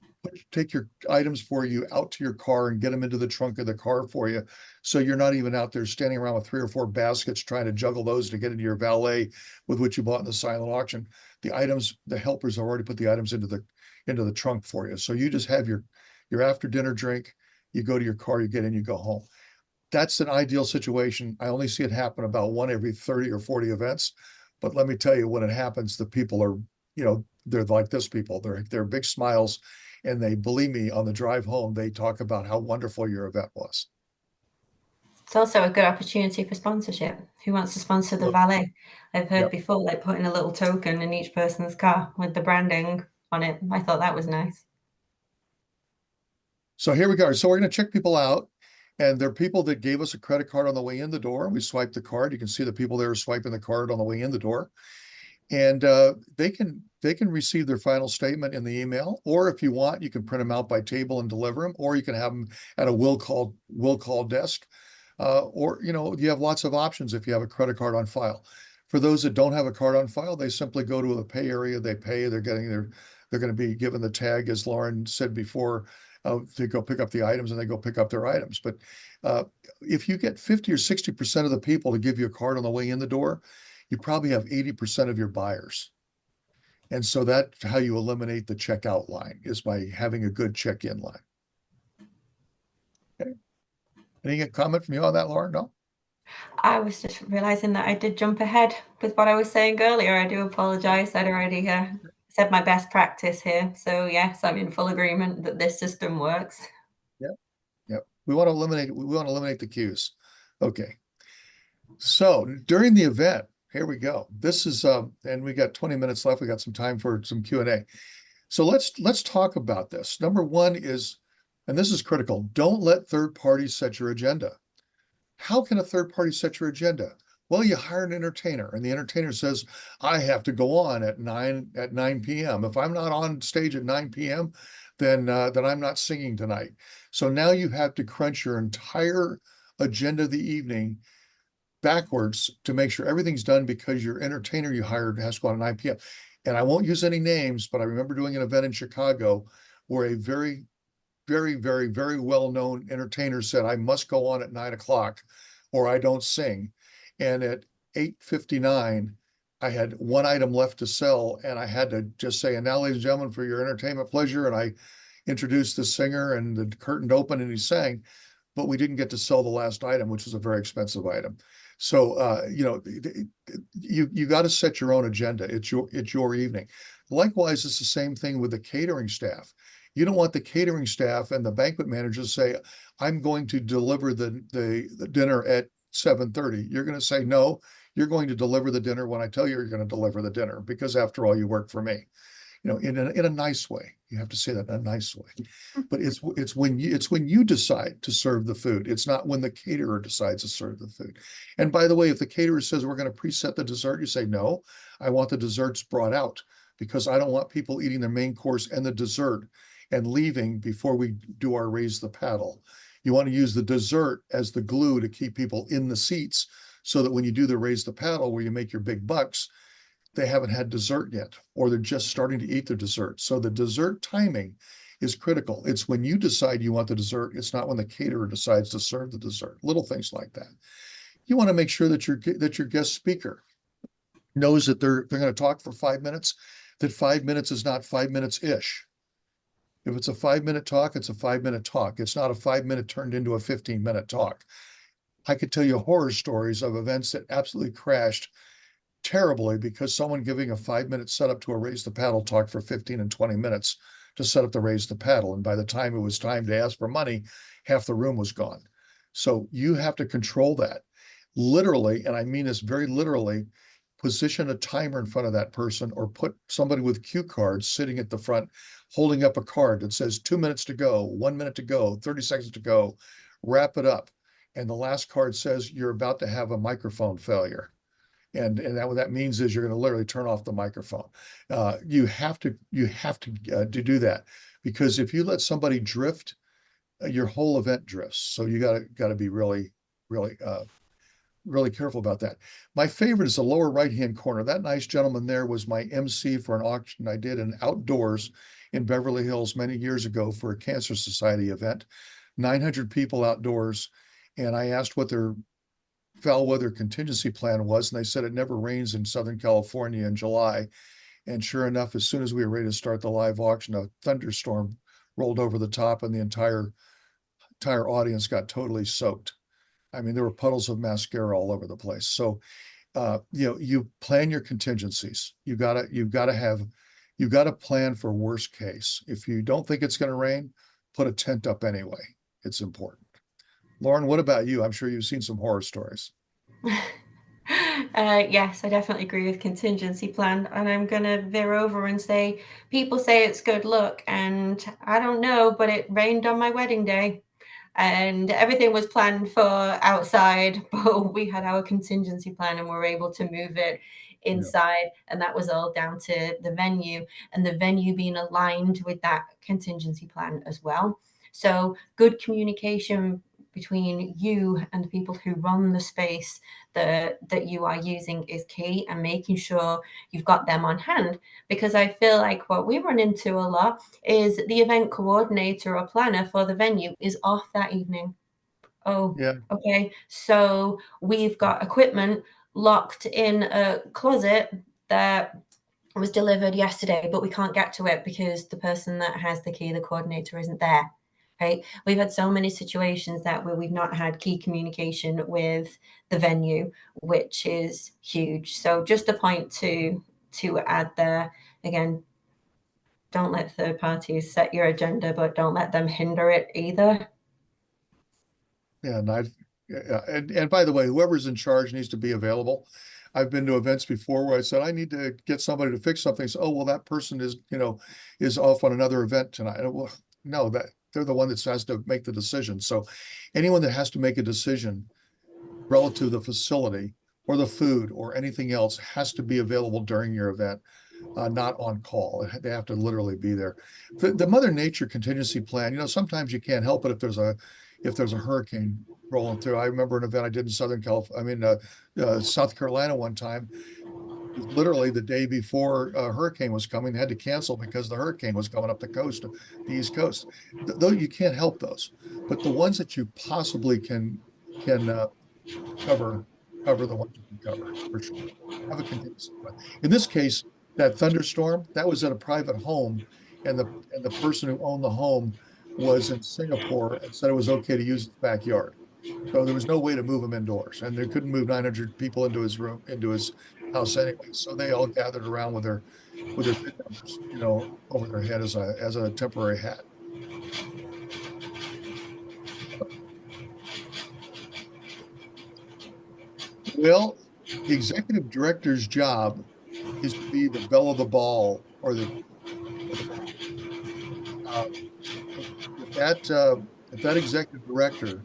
take your items for you out to your car and get them into the trunk of the car for you. So you're not even out there standing around with 3 or 4 baskets trying to juggle those to get into your valet with what you bought in the silent auction. The helpers have already put the items into the trunk for you. So you just have your after dinner drink, you go to your car, you get in, you go home. That's an ideal situation. I only see it happen about one every 30 or 40 events. But let me tell you, when it happens, the people are, they're like this people. They're big smiles. And they, believe me, on the drive home, they talk about how wonderful your event was. It's also a good opportunity for sponsorship. Who wants to sponsor the valet? I've heard before, like putting a little token in each person's car with the branding on it. I thought that was nice. So here we go. So we're going to check people out. And there are people that gave us a credit card on the way in the door. We swiped the card. You can see the people there swiping the card on the way in the door. And they can receive their final statement in the email, or if you want, you can print them out by table and deliver them, or you can have them at a will call desk, or you have lots of options if you have a credit card on file. For those that don't have a card on file, they simply go to the pay area. They pay. They're going to be given the tag, as Lauren said before, to go pick up the items, and they go pick up their items. But if you get 50 or 60% of the people to give you a card on the way in the door, you probably have 80% of your buyers. And so that's how you eliminate the checkout line, is by having a good check-in line. Okay. Any comment from you on that, Lauren? No? I was just realizing that I did jump ahead with what I was saying earlier. I do apologize. I'd already said my best practice here. So yes, I'm in full agreement that this system works. Yep. We want to eliminate the queues. Okay. So during the event, here we go. This is and we got 20 minutes left. We got some time for some Q&A. So let's talk about this. Number one is, and this is critical, don't let third parties set your agenda. How can a third party set your agenda? Well, you hire an entertainer, and the entertainer says, I have to go on at 9 p.m. If I'm not on stage at 9 p.m., then I'm not singing tonight. So now you have to crunch your entire agenda of the evening backwards to make sure everything's done, because your entertainer you hired has to go on at 9 p.m. And I won't use any names, but I remember doing an event in Chicago where a very, very, very, very well-known entertainer said, I must go on at 9 o'clock or I don't sing. And at 8:59, I had one item left to sell, and I had to just say, and now, ladies and gentlemen, for your entertainment pleasure. And I introduced the singer, and the curtain opened and he sang, but we didn't get to sell the last item, which was a very expensive item. So, you got to set your own agenda. It's your evening. Likewise, it's the same thing with the catering staff. You don't want the catering staff and the banquet managers to say, I'm going to deliver the dinner at 7:30. You're going to say, no, you're going to deliver the dinner when I tell you you're going to deliver the dinner, because after all, you work for me. In a nice way. You have to say that in a nice way. But it's when you decide to serve the food. It's not when the caterer decides to serve the food. And by the way, if the caterer says we're going to preset the dessert, you say, no, I want the desserts brought out, because I don't want people eating their main course and the dessert and leaving before we do our raise the paddle. You want to use the dessert as the glue to keep people in the seats, so that when you do the raise the paddle, where you make your big bucks, they haven't had dessert yet, or they're just starting to eat their dessert. So the dessert timing is critical. It's when you decide you want the dessert. It's not when the caterer decides to serve the dessert. Little things like that. You want to make sure that your guest speaker knows that they're going to talk for 5 minutes, that 5 minutes is not 5 minutes-ish. If it's a 5-minute talk, it's a 5-minute talk. It's not a 5-minute turned into a 15-minute talk. I could tell you horror stories of events that absolutely crashed terribly because someone giving a 5-minute setup to a raise the paddle talk for 15 and 20 minutes to set up the raise the paddle. And by the time it was time to ask for money, half the room was gone. So you have to control that literally. And I mean this very literally. Position a timer in front of that person, or put somebody with cue cards sitting at the front, holding up a card that says 2 minutes to go, 1 minute to go, 30 seconds to go, wrap it up. And the last card says you're about to have a microphone failure. And what that means is you're going to literally turn off the microphone. You have to do that, because if you let somebody drift, your whole event drifts. So you got to be really, really, really careful about that. My favorite is the lower right-hand corner. That nice gentleman there was my MC for an auction I did in outdoors in Beverly Hills many years ago for a Cancer Society event, 900 people outdoors. And I asked what their foul weather contingency plan was, and they said it never rains in Southern California in July. And sure enough, as soon as we were ready to start the live auction, a thunderstorm rolled over the top and the entire audience got totally soaked. I mean, there were puddles of mascara all over the place. So, you plan your contingencies. You gotta plan for worst case. If you don't think it's going to rain, put a tent up anyway. It's important. Lauren, what about you? I'm sure you've seen some horror stories. Yes, I definitely agree with contingency plan, and I'm gonna veer over and say people say it's good luck, and I don't know, but it rained on my wedding day, and everything was planned for outside, but we had our contingency plan and we were able to move it inside, and that was all down to the venue and the venue being aligned with that contingency plan as well. So good communication between you and the people who run the space that you are using is key, and making sure you've got them on hand, because I feel like what we run into a lot is the event coordinator or planner for the venue is off that evening. Oh, Yeah. okay, so we've got equipment locked in a closet that was delivered yesterday, but we can't get to it because the person that has the key, the coordinator, isn't there. Right? We've had so many situations that where we've not had key communication with the venue, which is huge. So just a point to add there. Again, don't let third parties set your agenda, but don't let them hinder it either. Yeah, and by the way, whoever's in charge needs to be available. I've been to events before where I said, I need to get somebody to fix something. So, oh, well, that person is off on another event tonight. Well, no, that they're the one that has to make the decision. So anyone that has to make a decision relative to the facility or the food or anything else has to be available during your event, not on call. They have to literally be there. The Mother Nature contingency plan, sometimes you can't help it if there's a hurricane rolling through. I remember an event I did in South Carolina one time. It was literally the day before a hurricane was coming. They had to cancel because the hurricane was coming up the East Coast. Though you can't help those, but the ones that you possibly can cover the ones you can cover for sure. Have a contingency plan. In this case, that thunderstorm that was at a private home, and the person who owned the home was in Singapore and said it was okay to use his backyard. So there was no way to move him indoors, and they couldn't move 900 people into his house anyway. So they all gathered around with their big numbers, over their head as a temporary hat. Well, the executive director's job is to be the belle of the ball, or if that executive director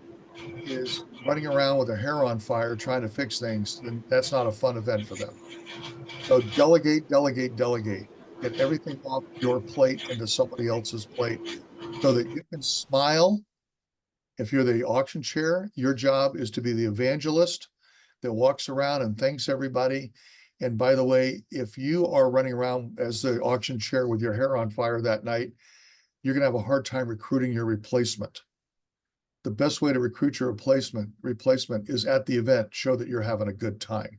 is running around with their hair on fire trying to fix things, then that's not a fun event for them. So delegate, delegate, delegate. Get everything off your plate into somebody else's plate so that you can smile. If you're the auction chair, your job is to be the evangelist that walks around and thanks everybody. And by the way, if you are running around as the auction chair with your hair on fire that night, you're going to have a hard time recruiting your replacement. The best way to recruit your replacement is at the event. Show that you're having a good time.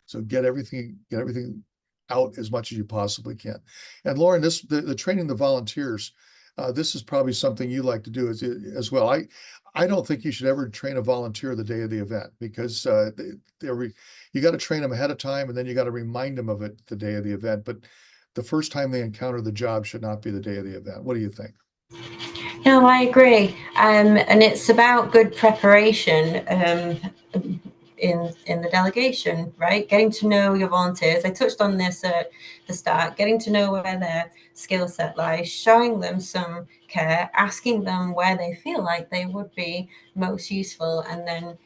So get everything out as much as you possibly can. And Lauren, the training the volunteers, this is probably something you like to do as well. I don't think you should ever train a volunteer the day of the event, because you got to train them ahead of time, and then you got to remind them of it the day of the event. But the first time they encounter the job should not be the day of the event. What do you think? No, I agree. And it's about good preparation in the delegation, right? Getting to know your volunteers. I touched on this at the start, getting to know where their skill set lies, showing them some care, asking them where they feel like they would be most useful, and then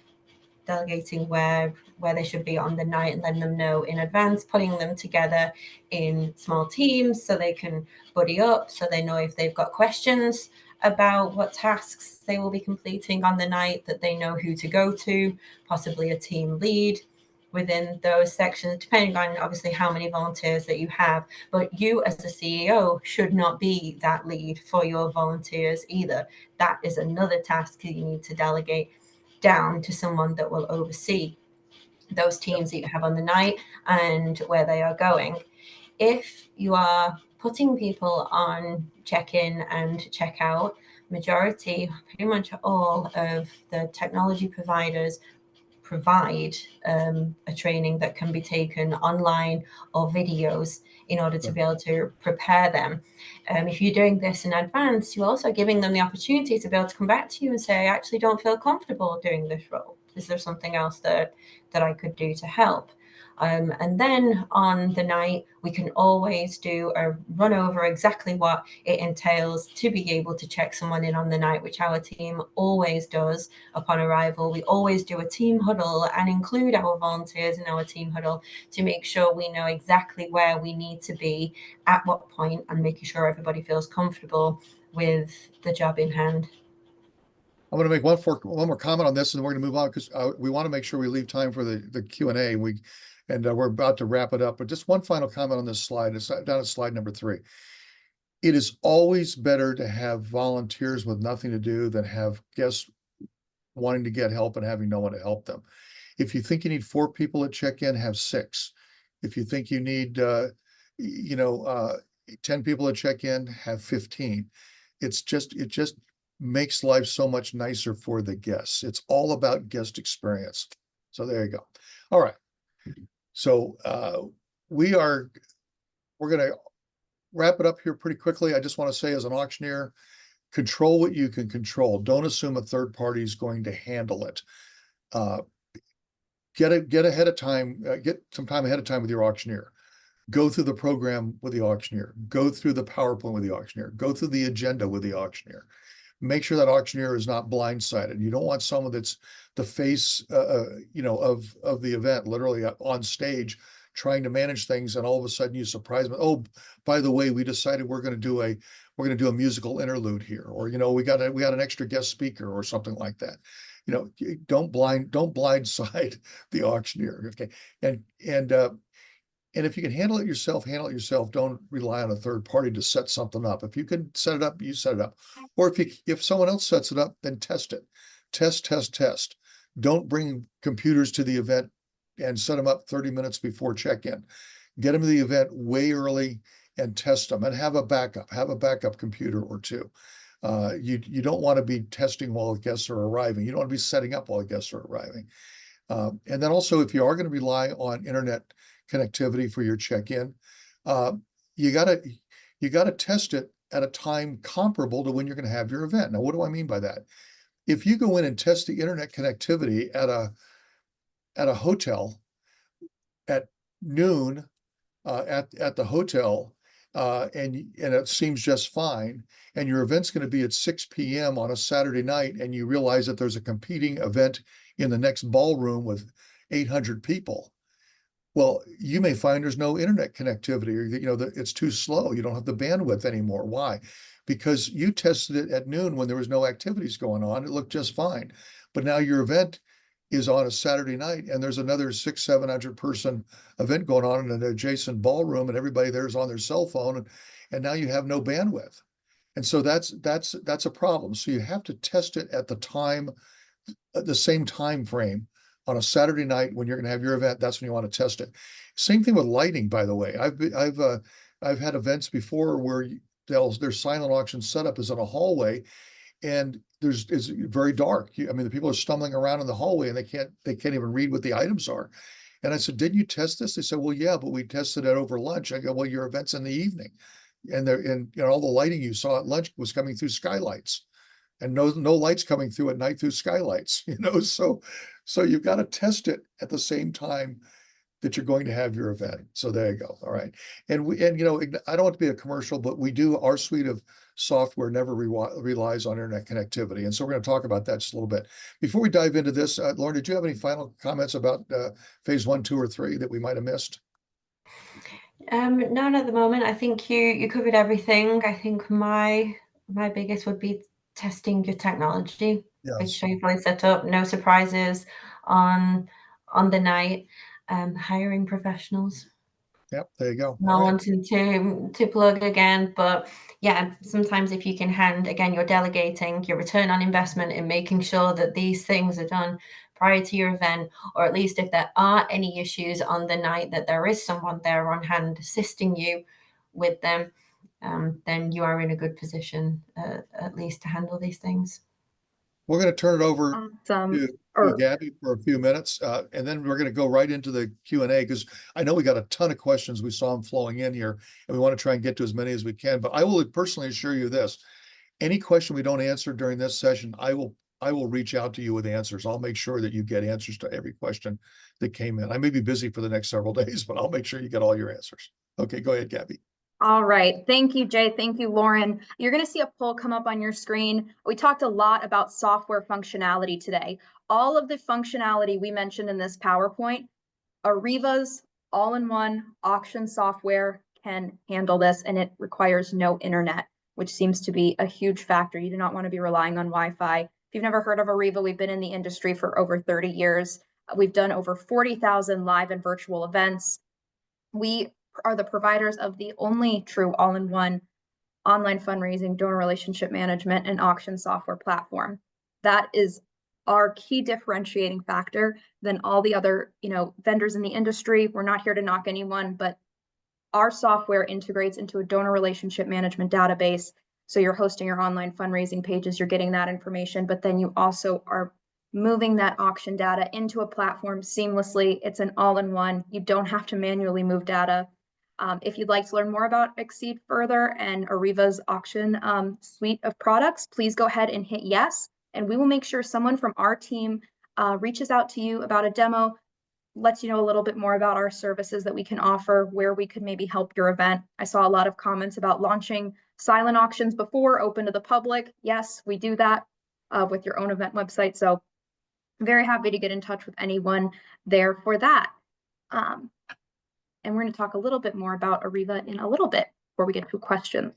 delegating where they should be on the night and letting them know in advance, putting them together in small teams so they can buddy up, so they know if they've got questions about what tasks they will be completing on the night, that they know who to go to, possibly a team lead. within those sections, depending on obviously how many volunteers that you have. But you as the CEO should not be that lead for your volunteers either. That is another task that you need to delegate down to someone that will oversee those teams that you have on the night and where they are going. If you are putting people on check-in and check-out, majority, pretty much all of the technology providers provide a training that can be taken online or videos in order to be able to prepare them. If you're doing this in advance, you're also giving them the opportunity to be able to come back to you and say, I actually don't feel comfortable doing this role. Is there something else that I could do to help? And then on the night, we can always do a run over exactly what it entails to be able to check someone in on the night, which our team always does upon arrival. We always do a team huddle and include our volunteers in our team huddle to make sure we know exactly where we need to be at what point, and making sure everybody feels comfortable with the job in hand. I'm going to make one more comment on this, and we're going to move on because we want to make sure we leave time for the Q&A. We're about to wrap it up, but just one final comment on this slide. It's down at slide number 3. It is always better to have volunteers with nothing to do than have guests wanting to get help and having no one to help them. If you think you need 4 people at check-in, have 6. If you think you need 10 people at check-in, have 15. It just makes life so much nicer for the guests. It's all about guest experience. So there you go. All right. So we're going to wrap it up here pretty quickly. I just want to say, as an auctioneer, control what you can control. Don't assume a third party is going to handle it. Get ahead of time. Get some time ahead of time with your auctioneer. Go through the program with the auctioneer. Go through the PowerPoint with the auctioneer. Go through the agenda with the auctioneer. Make sure that auctioneer is not blindsided. You don't want someone that's the face, of the event, literally on stage, trying to manage things, and all of a sudden you surprise them. Oh, by the way, we decided we're going to do a musical interlude here, or we got an extra guest speaker or something like that. Don't blindside the auctioneer. Okay, and if you can handle it yourself, handle it yourself. Don't rely on a third party to set something up. If you can set it up, you set it up. Or if someone else sets it up, then test it. Test. Don't bring computers to the event and set them up 30 minutes before check-in. Get them to the event way early and test them, and have a backup computer or 2. You don't want to be testing while the guests are arriving. You don't want to be setting up while the guests are arriving. And then also, if you are going to rely on internet connectivity for your check-in, you gotta test it at a time comparable to when you're going to have your event. Now, what do I mean by that? If you go in and test the internet connectivity at a hotel at noon, at the hotel, and it seems just fine, and your event's going to be at 6 p.m. on a Saturday night, and you realize that there's a competing event in the next ballroom with 800 people. Well, you may find there's no internet connectivity, or it's too slow. You don't have the bandwidth anymore. Why? Because you tested it at noon when there was no activities going on. It looked just fine. But now your event is on a Saturday night, and there's another 600-700 person event going on in an adjacent ballroom, and everybody there is on their cell phone, and now you have no bandwidth. And so that's a problem. So you have to test it at the same time frame. On a Saturday night when you're going to have your event, that's when you want to test it. Same thing with lighting, by the way. I've had events before where their silent auction setup is in a hallway, and it's very dark. The people are stumbling around in the hallway, and they can't even read what the items are. And I said, "Didn't you test this?" They said, "Well, yeah, but we tested it over lunch." I go, "Well, your event's in the evening, and all the lighting you saw at lunch was coming through skylights, and no lights coming through at night through skylights." So you've got to test it at the same time that you're going to have your event. So there you go. All right. And I don't want to be a commercial, but our suite of software never relies on internet connectivity. And so we're going to talk about that just a little bit. Before we dive into this, Lauren, did you have any final comments about phase 1, 2, or 3 that we might have missed? None at the moment. I think you covered everything. I think my biggest would be testing your technology. Yes. Make sure you're fully set up, no surprises on the night. hiring professionals. Yep, there you go. Not All right. wanting to plug again, but yeah, sometimes if you can again, you're delegating your return on investment in making sure that these things are done prior to your event, or at least if there are any issues on the night, that there is someone there on hand assisting you with them, then you are in a good position at least to handle these things. We're going to turn it over Awesome. to Gabby for a few minutes, and then we're going to go right into the Q&A, because I know we got a ton of questions. We saw them flowing in here, and we want to try and get to as many as we can. But I will personally assure you this: any question we don't answer during this session, I will reach out to you with answers. I'll make sure that you get answers to every question that came in. I may be busy for the next several days, but I'll make sure you get all your answers. Okay, go ahead, Gabby. All right. Thank you, Jay. Thank you, Lauren. You're going to see a poll come up on your screen. We talked a lot about software functionality today. All of the functionality we mentioned in this PowerPoint, Ariva's all-in-one auction software can handle this, and it requires no internet, which seems to be a huge factor. You do not want to be relying on Wi-Fi. If you've never heard of Ariva, we've been in the industry for over 30 years. We've done over 40,000 live and virtual events. We are the providers of the only true all-in-one online fundraising, donor relationship management, and auction software platform. That is our key differentiating factor than all the other, vendors in the industry. We're not here to knock anyone, but our software integrates into a donor relationship management database. So you're hosting your online fundraising pages, you're getting that information, but then you also are moving that auction data into a platform seamlessly. It's an all-in-one. You don't have to manually move data. If you'd like to learn more about Exceed further and Ariva's auction suite of products, please go ahead and hit yes, and we will make sure someone from our team reaches out to you about a demo, lets you know a little bit more about our services that we can offer, where we could maybe help your event. I saw a lot of comments about launching silent auctions before, open to the public. Yes, we do that with your own event website. So very happy to get in touch with anyone there for that. And we're going to talk a little bit more about Ariva in a little bit before we get to questions.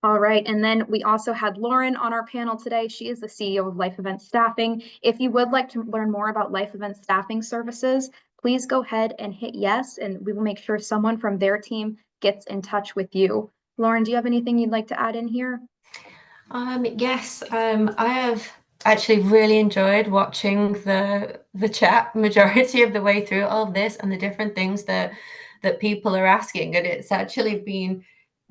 All right, and then we also had Lauren on our panel today. She is the CEO of Life Event Staffing. If you would like to learn more about Life Event Staffing services, please go ahead and hit yes, and we will make sure someone from their team gets in touch with you. Lauren, do you have anything you'd like to add in here? Yes, I have actually really enjoyed watching the chat majority of the way through all of this and the different things that people are asking, and it's actually been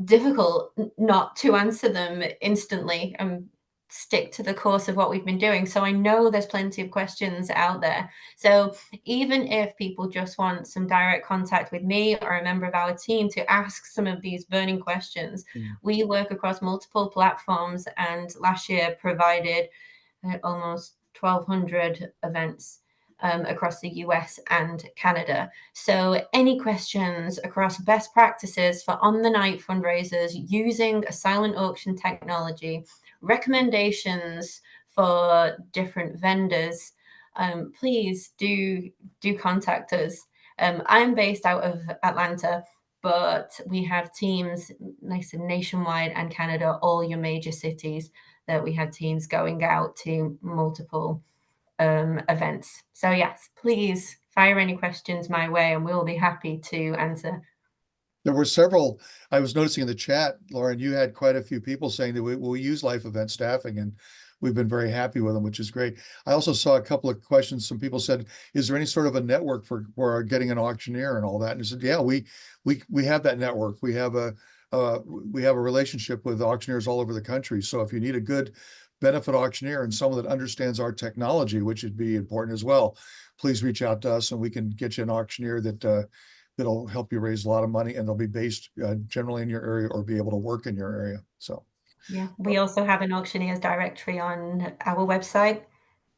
difficult not to answer them instantly and stick to the course of what we've been doing. So I know there's plenty of questions out there. So even if people just want some direct contact with me or a member of our team to ask some of these burning questions, we work across multiple platforms, and last year provided almost 1,200 events across the US and Canada. So any questions across best practices for on-the-night fundraisers using a silent auction technology, recommendations for different vendors, please do contact us. I'm based out of Atlanta, but we have teams, like I said, nationwide and Canada, all your major cities, that we have teams going out to multiple events. So yes, please fire any questions my way and we'll be happy to answer. There were several, I was noticing in the chat, Lauren, you had quite a few people saying that we use Life Event Staffing, and we've been very happy with them, which is great. I also saw a couple of questions. Some people said, is there any sort of a network for getting an auctioneer and all that? And I said, yeah, we have that network. We have a relationship with auctioneers all over the country. So if you need a good benefit auctioneer and someone that understands our technology, which would be important as well, please reach out to us and we can get you an auctioneer that'll help you raise a lot of money, and they'll be based generally in your area or be able to work in your area. So yeah, we also have an auctioneers directory on our website,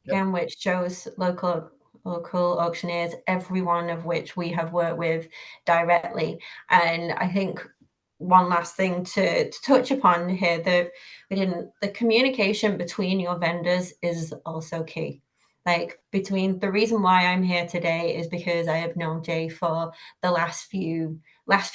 again, which shows local auctioneers, every one of which we have worked with directly. And I think one last thing to touch upon here, the communication between your vendors is also key. Like, between the reason why I'm here today is because I have known Jay for the last few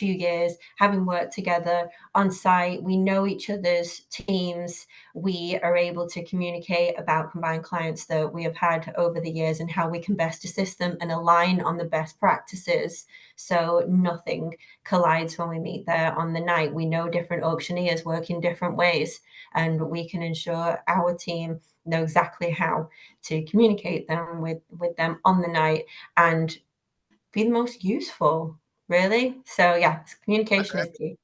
years, having worked together on site. We know each other's teams. We are able to communicate about combined clients that we have had over the years and how we can best assist them and align on the best practices, so nothing collides when we meet there on the night. We know different auctioneers work in different ways, and we can ensure our team know exactly how to communicate them with them on the night and be the most useful, really. So yeah, communication is key.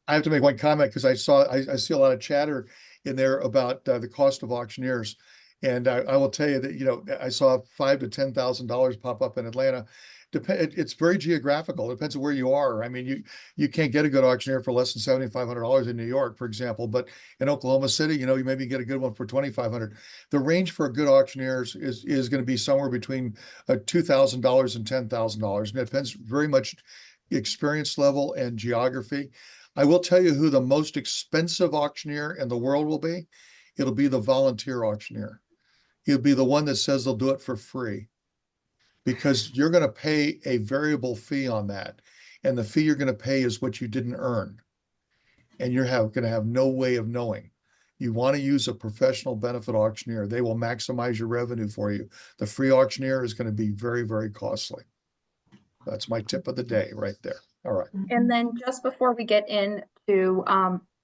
I have to make one comment because I see a lot of chatter in there about the cost of auctioneers. And I will tell you that, you know, I saw $5,000 to $10,000 pop up in Atlanta. It's very geographical. It depends on where you are. I mean, you can't get a good auctioneer for less than $7,500 in New York, for example. But in Oklahoma City, you know, you maybe get a good one for $2,500. The range for a good auctioneer is going to be somewhere between $2,000 and $10,000, and it depends very much experience level and geography. I will tell you who the most expensive auctioneer in the world will be. It'll be the volunteer auctioneer. It'll be the one that says they'll do it for free, because you're going to pay a variable fee on that. And the fee you're going to pay is what you didn't earn. And you're going to have no way of knowing. You want to use a professional benefit auctioneer. They will maximize your revenue for you. The free auctioneer is going to be very, very costly. That's my tip of the day right there. All right. And then just before we get into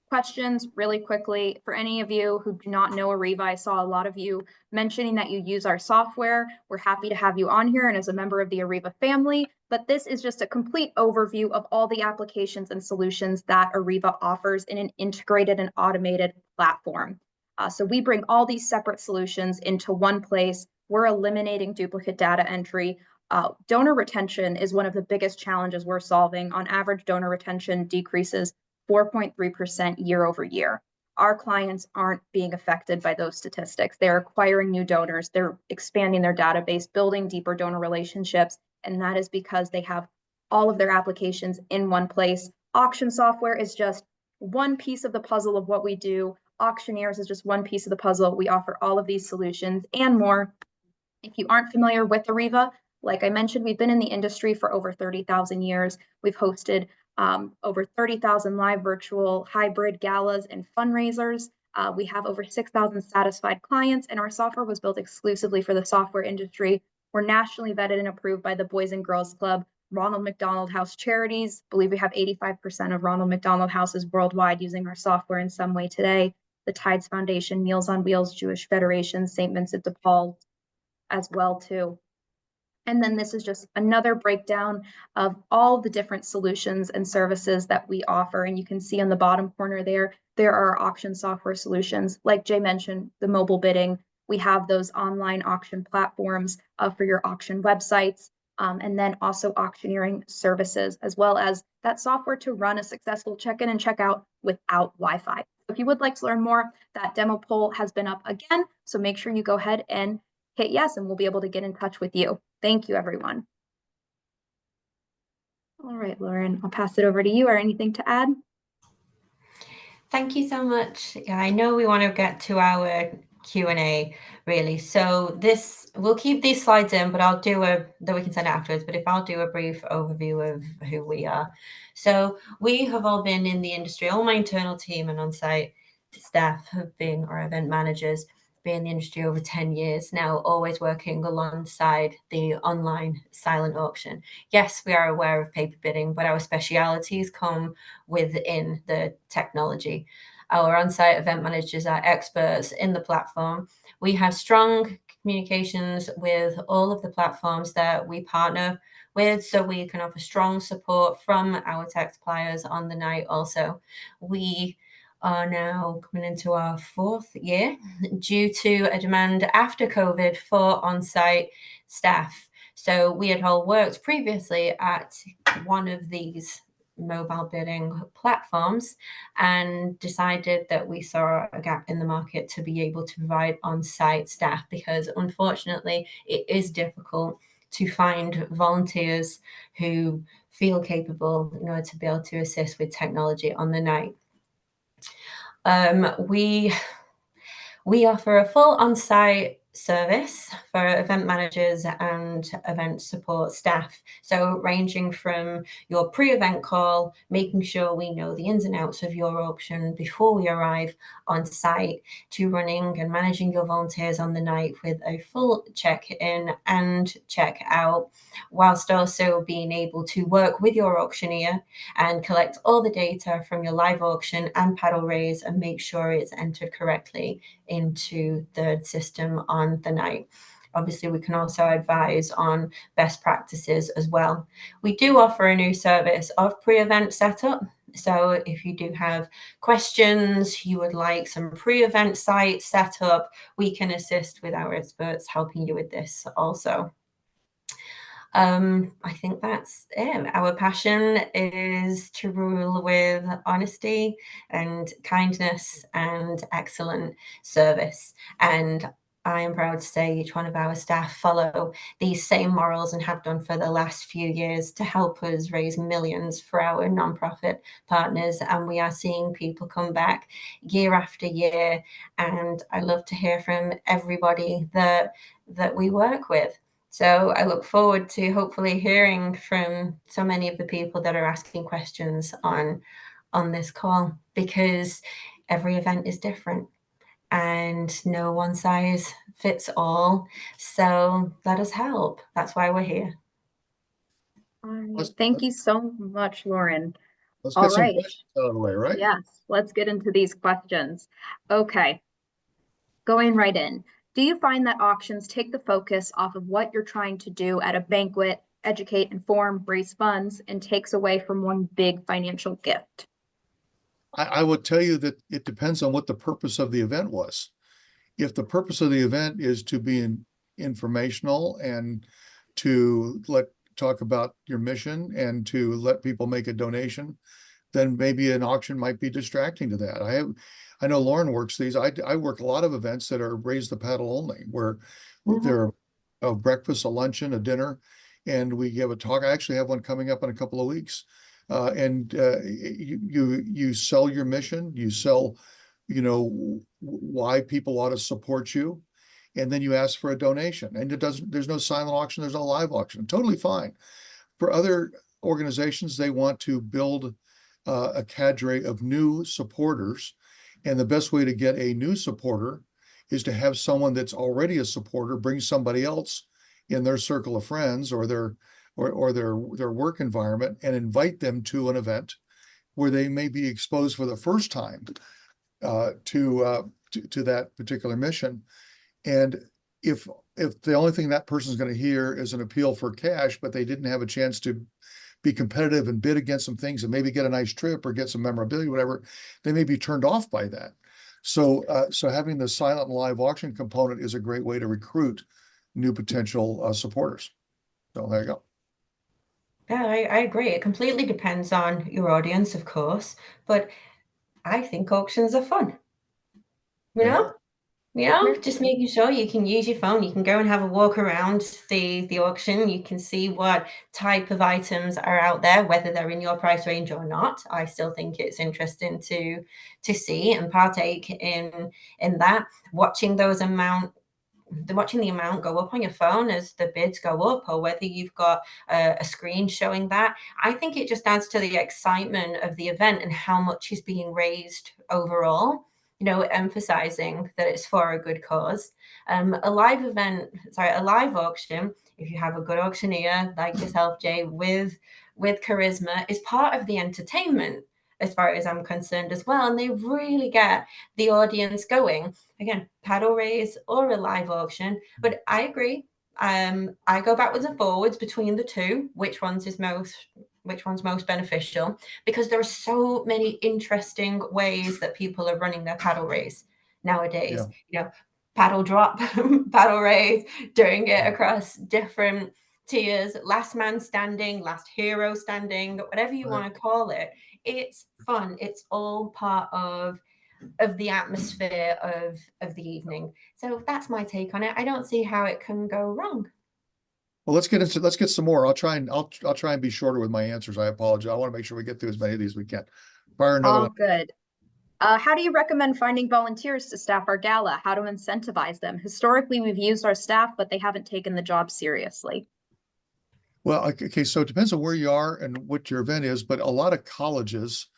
questions, really quickly, for any of you who do not know Ariva, I saw a lot of you mentioning that you use our software. We're happy to have you on here and as a member of the Ariva family, but this is just a complete overview of all the applications and solutions that Ariva offers in an integrated and automated platform. So we bring all these separate solutions into one place. We're eliminating duplicate data entry. Donor retention is one of the biggest challenges we're solving. On average, donor retention decreases 4.3% year over year. Our clients aren't being affected by those statistics. They're acquiring new donors, they're expanding their database, building deeper donor relationships, and that is because they have all of their applications in one place. Auction software is just one piece of the puzzle of what we do. Auctioneers is just one piece of the puzzle. We offer all of these solutions and more. If you aren't familiar with Ariva, like I mentioned, we've been in the industry for over 30,000 years. We've hosted over 30,000 live virtual hybrid galas and fundraisers. We have over 6,000 satisfied clients, and our software was built exclusively for the software industry. We're nationally vetted and approved by the Boys and Girls Club, Ronald McDonald House Charities. I believe we have 85% of Ronald McDonald Houses worldwide using our software in some way today. The Tides Foundation, Meals on Wheels, Jewish Federation, St. Vincent de Paul as well too. And then this is just another breakdown of all the different solutions and services that we offer. And you can see on the bottom corner there are auction software solutions. Like Jay mentioned, the mobile bidding. We have those online auction platforms for your auction websites, and then also auctioneering services, as well as that software to run a successful check-in and check-out without Wi-Fi. If you would like to learn more, that demo poll has been up again. So make sure you go ahead and hit yes, and we'll be able to get in touch with you. Thank you, everyone. All right, Lauren, I'll pass it over to you. Or anything to add? Thank you so much. Yeah, I know we want to get to our Q&A really. So we'll keep these slides in, but I'll do that we can send it afterwards. But if I'll do a brief overview of who we are. So we have all been in the industry. All my internal team and on-site staff have been, or event managers, been in the industry over 10 years now, always working alongside the online silent auction. Yes, we are aware of paper bidding, but our specialities come within the technology. Our on-site event managers are experts in the platform. We have strong communications with all of the platforms that we partner with, so we can offer strong support from our tech suppliers on the night also. We are now coming into our 4th year due to a demand after COVID for on-site staff. So we had all worked previously at one of these mobile bidding platforms and decided that we saw a gap in the market to be able to provide on-site staff, because unfortunately it is difficult to find volunteers who feel capable in order to be able to assist with technology on the night. We offer a full on-site service for event managers and event support staff. So ranging from your pre-event call, making sure we know the ins and outs of your auction before we arrive on site, to running and managing your volunteers on the night with a full check-in and check-out, whilst also being able to work with your auctioneer and collect all the data from your live auction and paddle raise and make sure it's entered correctly into the system on the night. Obviously, we can also advise on best practices as well. We do offer a new service of pre-event setup. So if you do have questions, you would like some pre-event site set up, we can assist with our experts helping you with this also. I think that's it. Our passion is to rule with honesty and kindness and excellent service. And I am proud to say each one of our staff follow these same morals and have done for the last few years to help us raise millions for our nonprofit partners. And we are seeing people come back year after year. And I love to hear from everybody that we work with. So I look forward to hopefully hearing from so many of the people that are asking questions on this call, because every event is different and no one size fits all. So let us help. That's why we're here. All right. Thank you so much, Lauren. Let's All get some right. questions out of the way, right? Yes, let's get into these questions. Okay, going right in. Do you find that auctions take the focus off of what you're trying to do at a banquet, educate, inform, raise funds, and takes away from one big financial gift? I would tell you that it depends on what the purpose of the event was. If the purpose of the event is to be informational and to talk about your mission and to let people make a donation, then maybe an auction might be distracting to that. I know Lauren works these. I work a lot of events that are raise the paddle only, where there are a breakfast, a luncheon, a dinner, and we give a talk. I actually have one coming up in a couple of weeks. You sell your mission, you sell, why people ought to support you, and then you ask for a donation. And there's no silent auction, there's no live auction. Totally fine. For other organizations, they want to build a cadre of new supporters, and the best way to get a new supporter is to have someone that's already a supporter bring somebody else in their circle of friends or their work environment and invite them to an event where they may be exposed for the first time to that particular mission. And if the only thing that person's going to hear is an appeal for cash, but they didn't have a chance to be competitive and bid against some things and maybe get a nice trip or get some memorabilia, whatever, they may be turned off by that. So having the silent and live auction component is a great way to recruit new potential supporters. So there you go. Yeah, I agree. It completely depends on your audience, of course, but I think auctions are fun. Just making sure you can use your phone, you can go and have a walk around the auction, you can see what type of items are out there, whether they're in your price range or not. I still think it's interesting to see and partake in that, watching the amount go up on your phone as the bids go up, or whether you've got a screen showing that. I think it just adds to the excitement of the event and how much is being raised overall, emphasizing that it's for a good cause. A live auction, if you have a good auctioneer like yourself, Jay, with charisma, is part of the entertainment as far as I'm concerned as well. And they really get the audience going. Again, paddle raise or a live auction. But I agree. I go backwards and forwards between the two, which one's most beneficial, because there are so many interesting ways that people are running their paddle raise nowadays. Paddle drop, paddle raise, doing it across different tiers, last man standing, last hero standing, whatever you want to call it. It's fun. It's all part of the atmosphere of the evening. So that's my take on it. I don't see how it can go wrong. Well, let's get some more. I'll try and be shorter with my answers. I apologize. I want to make sure we get through as many of these as we can. Fire another one. All good. How do you recommend finding volunteers to staff our gala? How to incentivize them? Historically, we've used our staff, but they haven't taken the job seriously. Well, okay, so it depends on where you are and what your event is, but a lot of colleges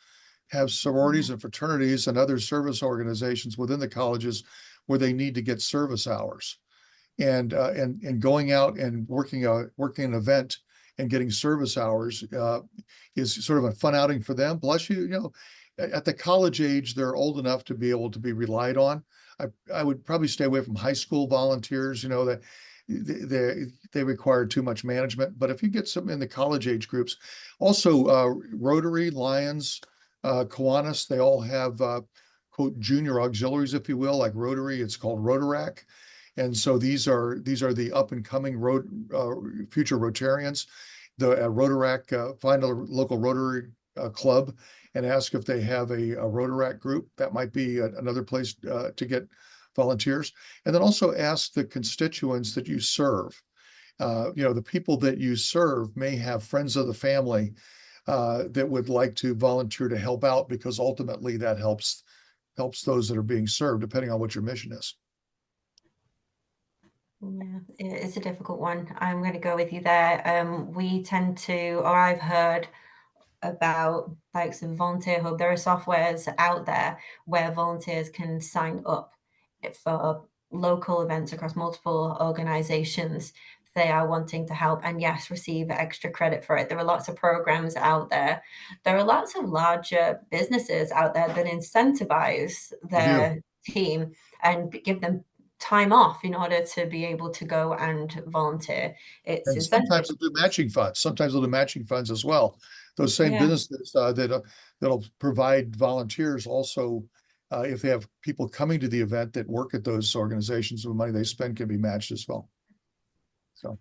have sororities and fraternities and other service organizations within the colleges where they need to get service hours. And going out and working an event and getting service hours is sort of a fun outing for them. Plus, at the college age, they're old enough to be able to be relied on. I would probably stay away from high school volunteers, that they require too much management. But if you get some in the college age groups, also Rotary, Lions, Kiwanis, they all have quote junior auxiliaries, if you will, like Rotary. It's called Rotarac. And so these are the up and coming future Rotarians. The Rotarac, find a local Rotary club and ask if they have a Rotarac group. That might be another place to get volunteers. And then also ask the constituents that you serve. The people that you serve may have friends of the family that would like to volunteer to help out, because ultimately that helps those that are being served, depending on what your mission is. Yeah, it's a difficult one. I'm going to go with you there. We tend to, or I've heard about like some volunteer hub. There are softwares out there where volunteers can sign up for local events across multiple organizations. They are wanting to help and yes, receive extra credit for it. There are lots of programs out there. There are lots of larger businesses out there that incentivize their team and give them time off in order to be able to go and volunteer. It's And sometimes they'll do matching funds. Sometimes they'll do matching funds as well. Those same businesses that'll provide volunteers also, if they have people coming to the event that work at those organizations, the money they spend can be matched as well. So,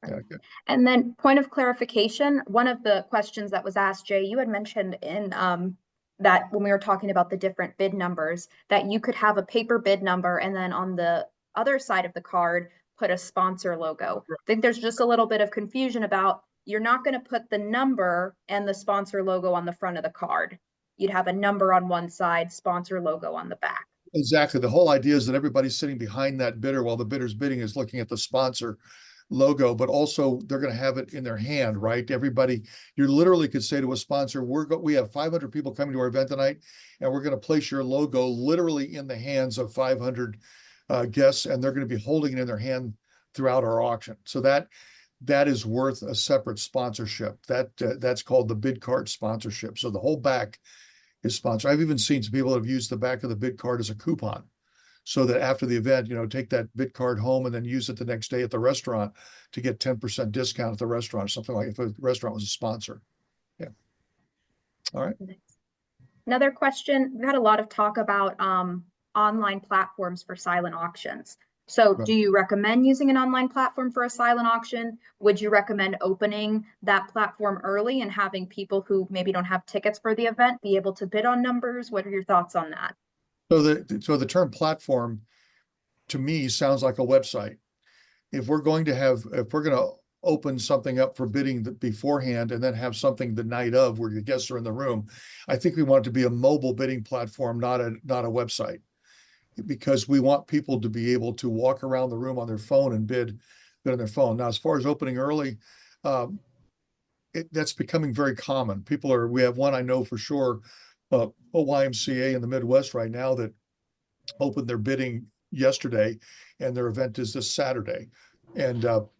yeah. Good. And then point of clarification, one of the questions that was asked, Jay, you had mentioned in that when we were talking about the different bid numbers, that you could have a paper bid number and then on the other side of the card, put a sponsor logo. I think there's just a little bit of confusion about, you're not going to put the number and the sponsor logo on the front of the card. You'd have a number on one side, sponsor logo on the back. Exactly. The whole idea is that everybody sitting behind that bidder while the bidder's bidding is looking at the sponsor logo, but also they're going to have it in their hand, right? Everybody, you literally could say to a sponsor, we have 500 people coming to our event tonight, and we're going to place your logo literally in the hands of 500 guests, and they're going to be holding it in their hand throughout our auction. So that is worth a separate sponsorship. That's called the bid card sponsorship. So the whole back is sponsored. I've even seen some people have used the back of the bid card as a coupon, so that after the event, take that bid card home and then use it the next day at the restaurant to get 10% discount at the restaurant, or something like if the restaurant was a sponsor. Yeah. All right. Another question, we've had a lot of talk about online platforms for silent auctions. So do you recommend using an online platform for a silent auction? Would you recommend opening that platform early and having people who maybe don't have tickets for the event be able to bid on numbers? What are your thoughts on that? So the term platform to me sounds like a website. If we're going to open something up for bidding beforehand and then have something the night of where your guests are in the room, I think we want it to be a mobile bidding platform, not a website, because we want people to be able to walk around the room on their phone and bid on their phone. Now, as far as opening early, that's becoming very common. We have one I know for sure, a YMCA in the Midwest right now that opened their bidding yesterday, and their event is this Saturday. And they'll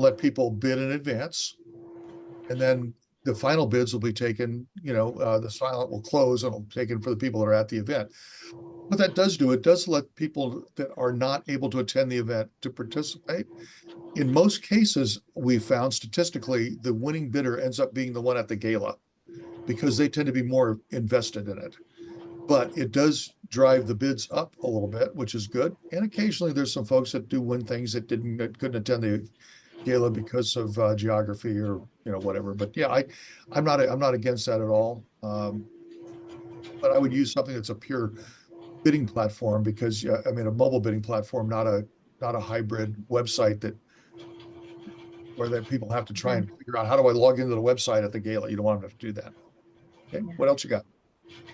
let people bid in advance, and then the final bids will be taken, the silent will close and it'll be taken for the people that are at the event. What that does it does let people that are not able to attend the event to participate. In most cases, we found statistically, the winning bidder ends up being the one at the gala, because they tend to be more invested in it. But it does drive the bids up a little bit, which is good. And occasionally there's some folks that do win things that couldn't attend the gala because of geography or whatever. But yeah, I'm not against that at all. But I would use something that's a pure bidding platform, because a mobile bidding platform, not a hybrid website where people have to try and figure out, how do I log into the website at the gala? You don't want them to do that. Okay, what else you got?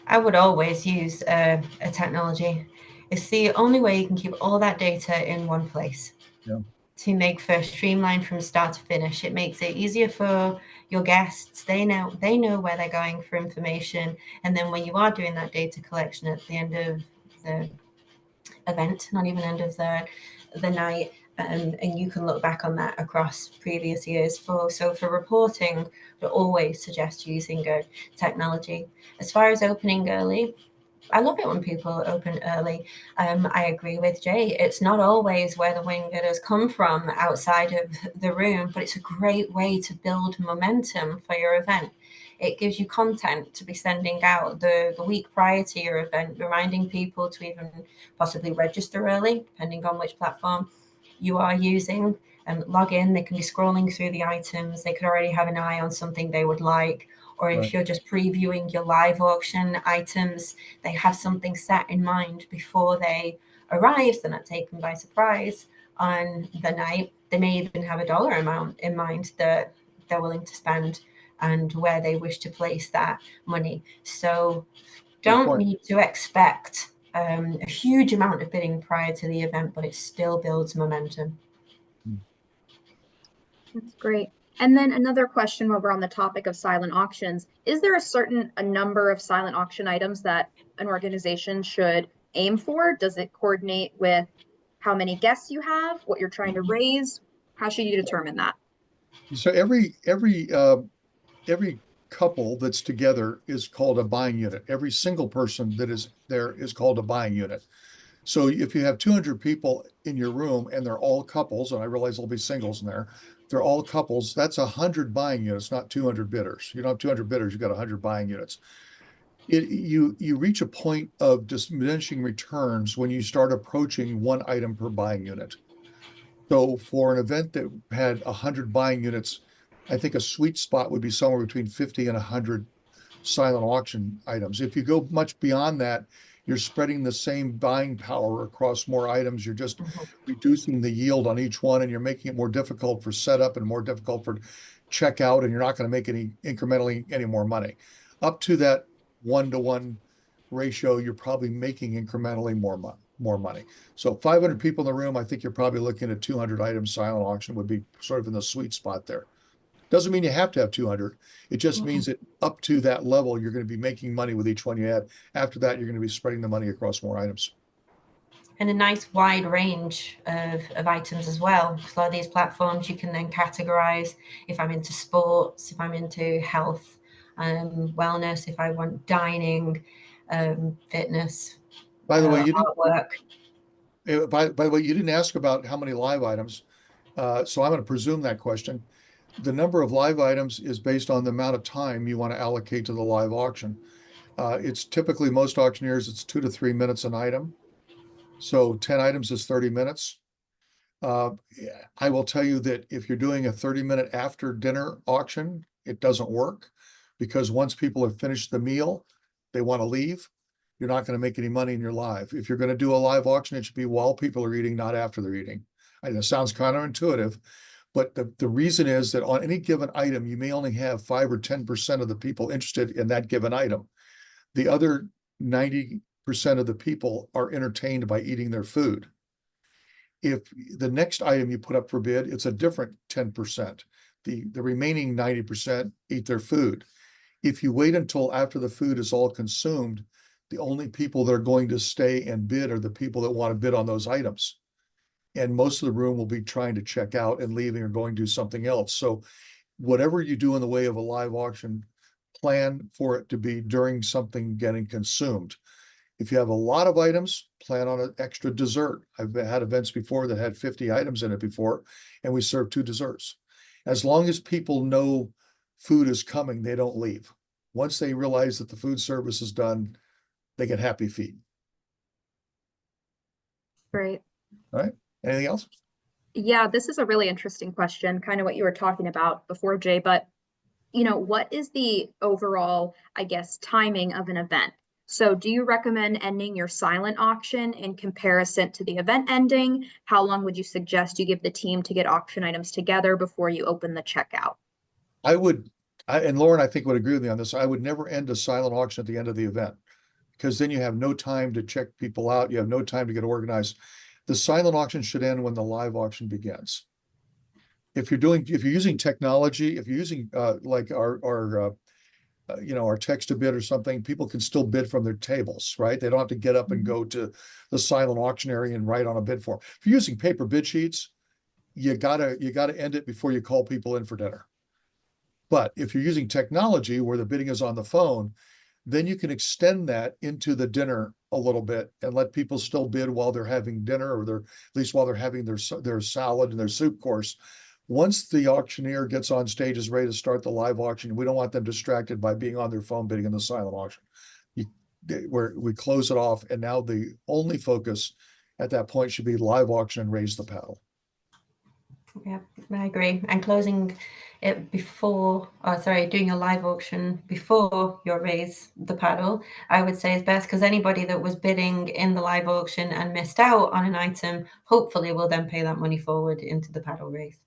I would always use a technology. It's the only way you can keep all that data in one place. Yeah. To make for streamlined from start to finish. It makes it easier for your guests. They know where they're going for information. And then when you are doing that data collection at the end of the event, not even end of the night, and you can look back on that across previous years. For reporting, we always suggest using technology. As far as opening early, I love it when people open early. I agree with Jay. It's not always where the wing getters come from outside of the room, but it's a great way to build momentum for your event. It gives you content to be sending out the week prior to your event, reminding people to even possibly register early, depending on which platform you are using, and log in. They can be scrolling through the items. They could already have an eye on something they would like. Or if Right. you're just previewing your live auction items, they have something set in mind before they arrive. They're not taken by surprise on the night. They may even have a dollar amount in mind that they're willing to spend and where they wish to place that money. So don't need to expect a huge amount of bidding prior to the event, but it still builds momentum. That's great. And then another question while we're on the topic of silent auctions, is there a number of silent auction items that an organization should aim for? Does it coordinate with how many guests you have, what you're trying to raise? How should you determine that? So every couple that's together is called a buying unit. Every single person that is there is called a buying unit. So if you have 200 people in your room and they're all couples, and I realize there'll be singles in there, they're all couples, that's 100 buying units, not 200 bidders. You don't have 200 bidders, you've got 100 buying units. You reach a point of diminishing returns when you start approaching one item per buying unit. So for an event that had 100 buying units, I think a sweet spot would be somewhere between 50 and 100 silent auction items. If you go much beyond that, you're spreading the same buying power across more items. You're just reducing the yield on each one, and you're making it more difficult for setup and more difficult for checkout, and you're not going to make any more money. Up to that 1-to-1 ratio, you're probably making incrementally more money. So 500 people in the room, I think you're probably looking at 200 items. Silent auction would be sort of in the sweet spot there. Doesn't mean you have to have 200. It just means that up to that level, you're going to be making money with each one you add. After that, you're going to be spreading the money across more items. And a nice wide range of items as well. So a lot of these platforms you can then categorize if I'm into sports, if I'm into health, wellness, if I want dining, fitness, By the way, artwork. by the way, you didn't ask about how many live items. So I'm going to presume that question. The number of live items is based on the amount of time you want to allocate to the live auction. It's typically most auctioneers, it's 2 to 3 minutes an item. So 10 items is 30 minutes. I will tell you that if you're doing a 30-minute after dinner auction, it doesn't work because once people have finished the meal, they want to leave. You're not going to make any money in your live. If you're going to do a live auction, it should be while people are eating, not after they're eating. I know it sounds counterintuitive, but the reason is that on any given item, you may only have 5 or 10% of the people interested in that given item. The other 90% of the people are entertained by eating their food. If the next item you put up for bid, it's a different 10%. The remaining 90% eat their food. If you wait until after the food is all consumed, the only people that are going to stay and bid are the people that want to bid on those items. And most of the room will be trying to check out and leaving or going to do something else. So whatever you do in the way of a live auction, plan for it to be during something getting consumed. If you have a lot of items, plan on an extra dessert. I've had events before that had 50 items in it before, and we served 2 desserts. As long as people know food is coming, they don't leave. Once they realize that the food service is done, they get happy feet. Great. All right. Anything else? Yeah, this is a really interesting question, kind of what you were talking about before, Jay, but what is the overall, I guess, timing of an event? So do you recommend ending your silent auction in comparison to the event ending? How long would you suggest you give the team to get auction items together before you open the checkout? I would And Lauren, I think would agree with me on this. I would never end a silent auction at the end of the event, because then you have no time to check people out. You have no time to get organized. The silent auction should end when the live auction begins. If you're using technology, if you're using like our text to bid or something, people can still bid from their tables, right? They don't have to get up and go to the silent auction area and write on a bid form. If you're using paper bid sheets, you gotta end it before you call people in for dinner. But if you're using technology where the bidding is on the phone, then you can extend that into the dinner a little bit and let people still bid while they're having dinner, or at least while they're having their salad and their soup course. Once the auctioneer gets on stage, is ready to start the live auction, we don't want them distracted by being on their phone bidding in the silent auction. Where we close it off, and now the only focus at that point should be live auction and raise the paddle. Yeah, I agree. And closing it before, doing a live auction before your raise the paddle, I would say is best, because anybody that was bidding in the live auction and missed out on an item, hopefully will then pay that money forward into the paddle raise.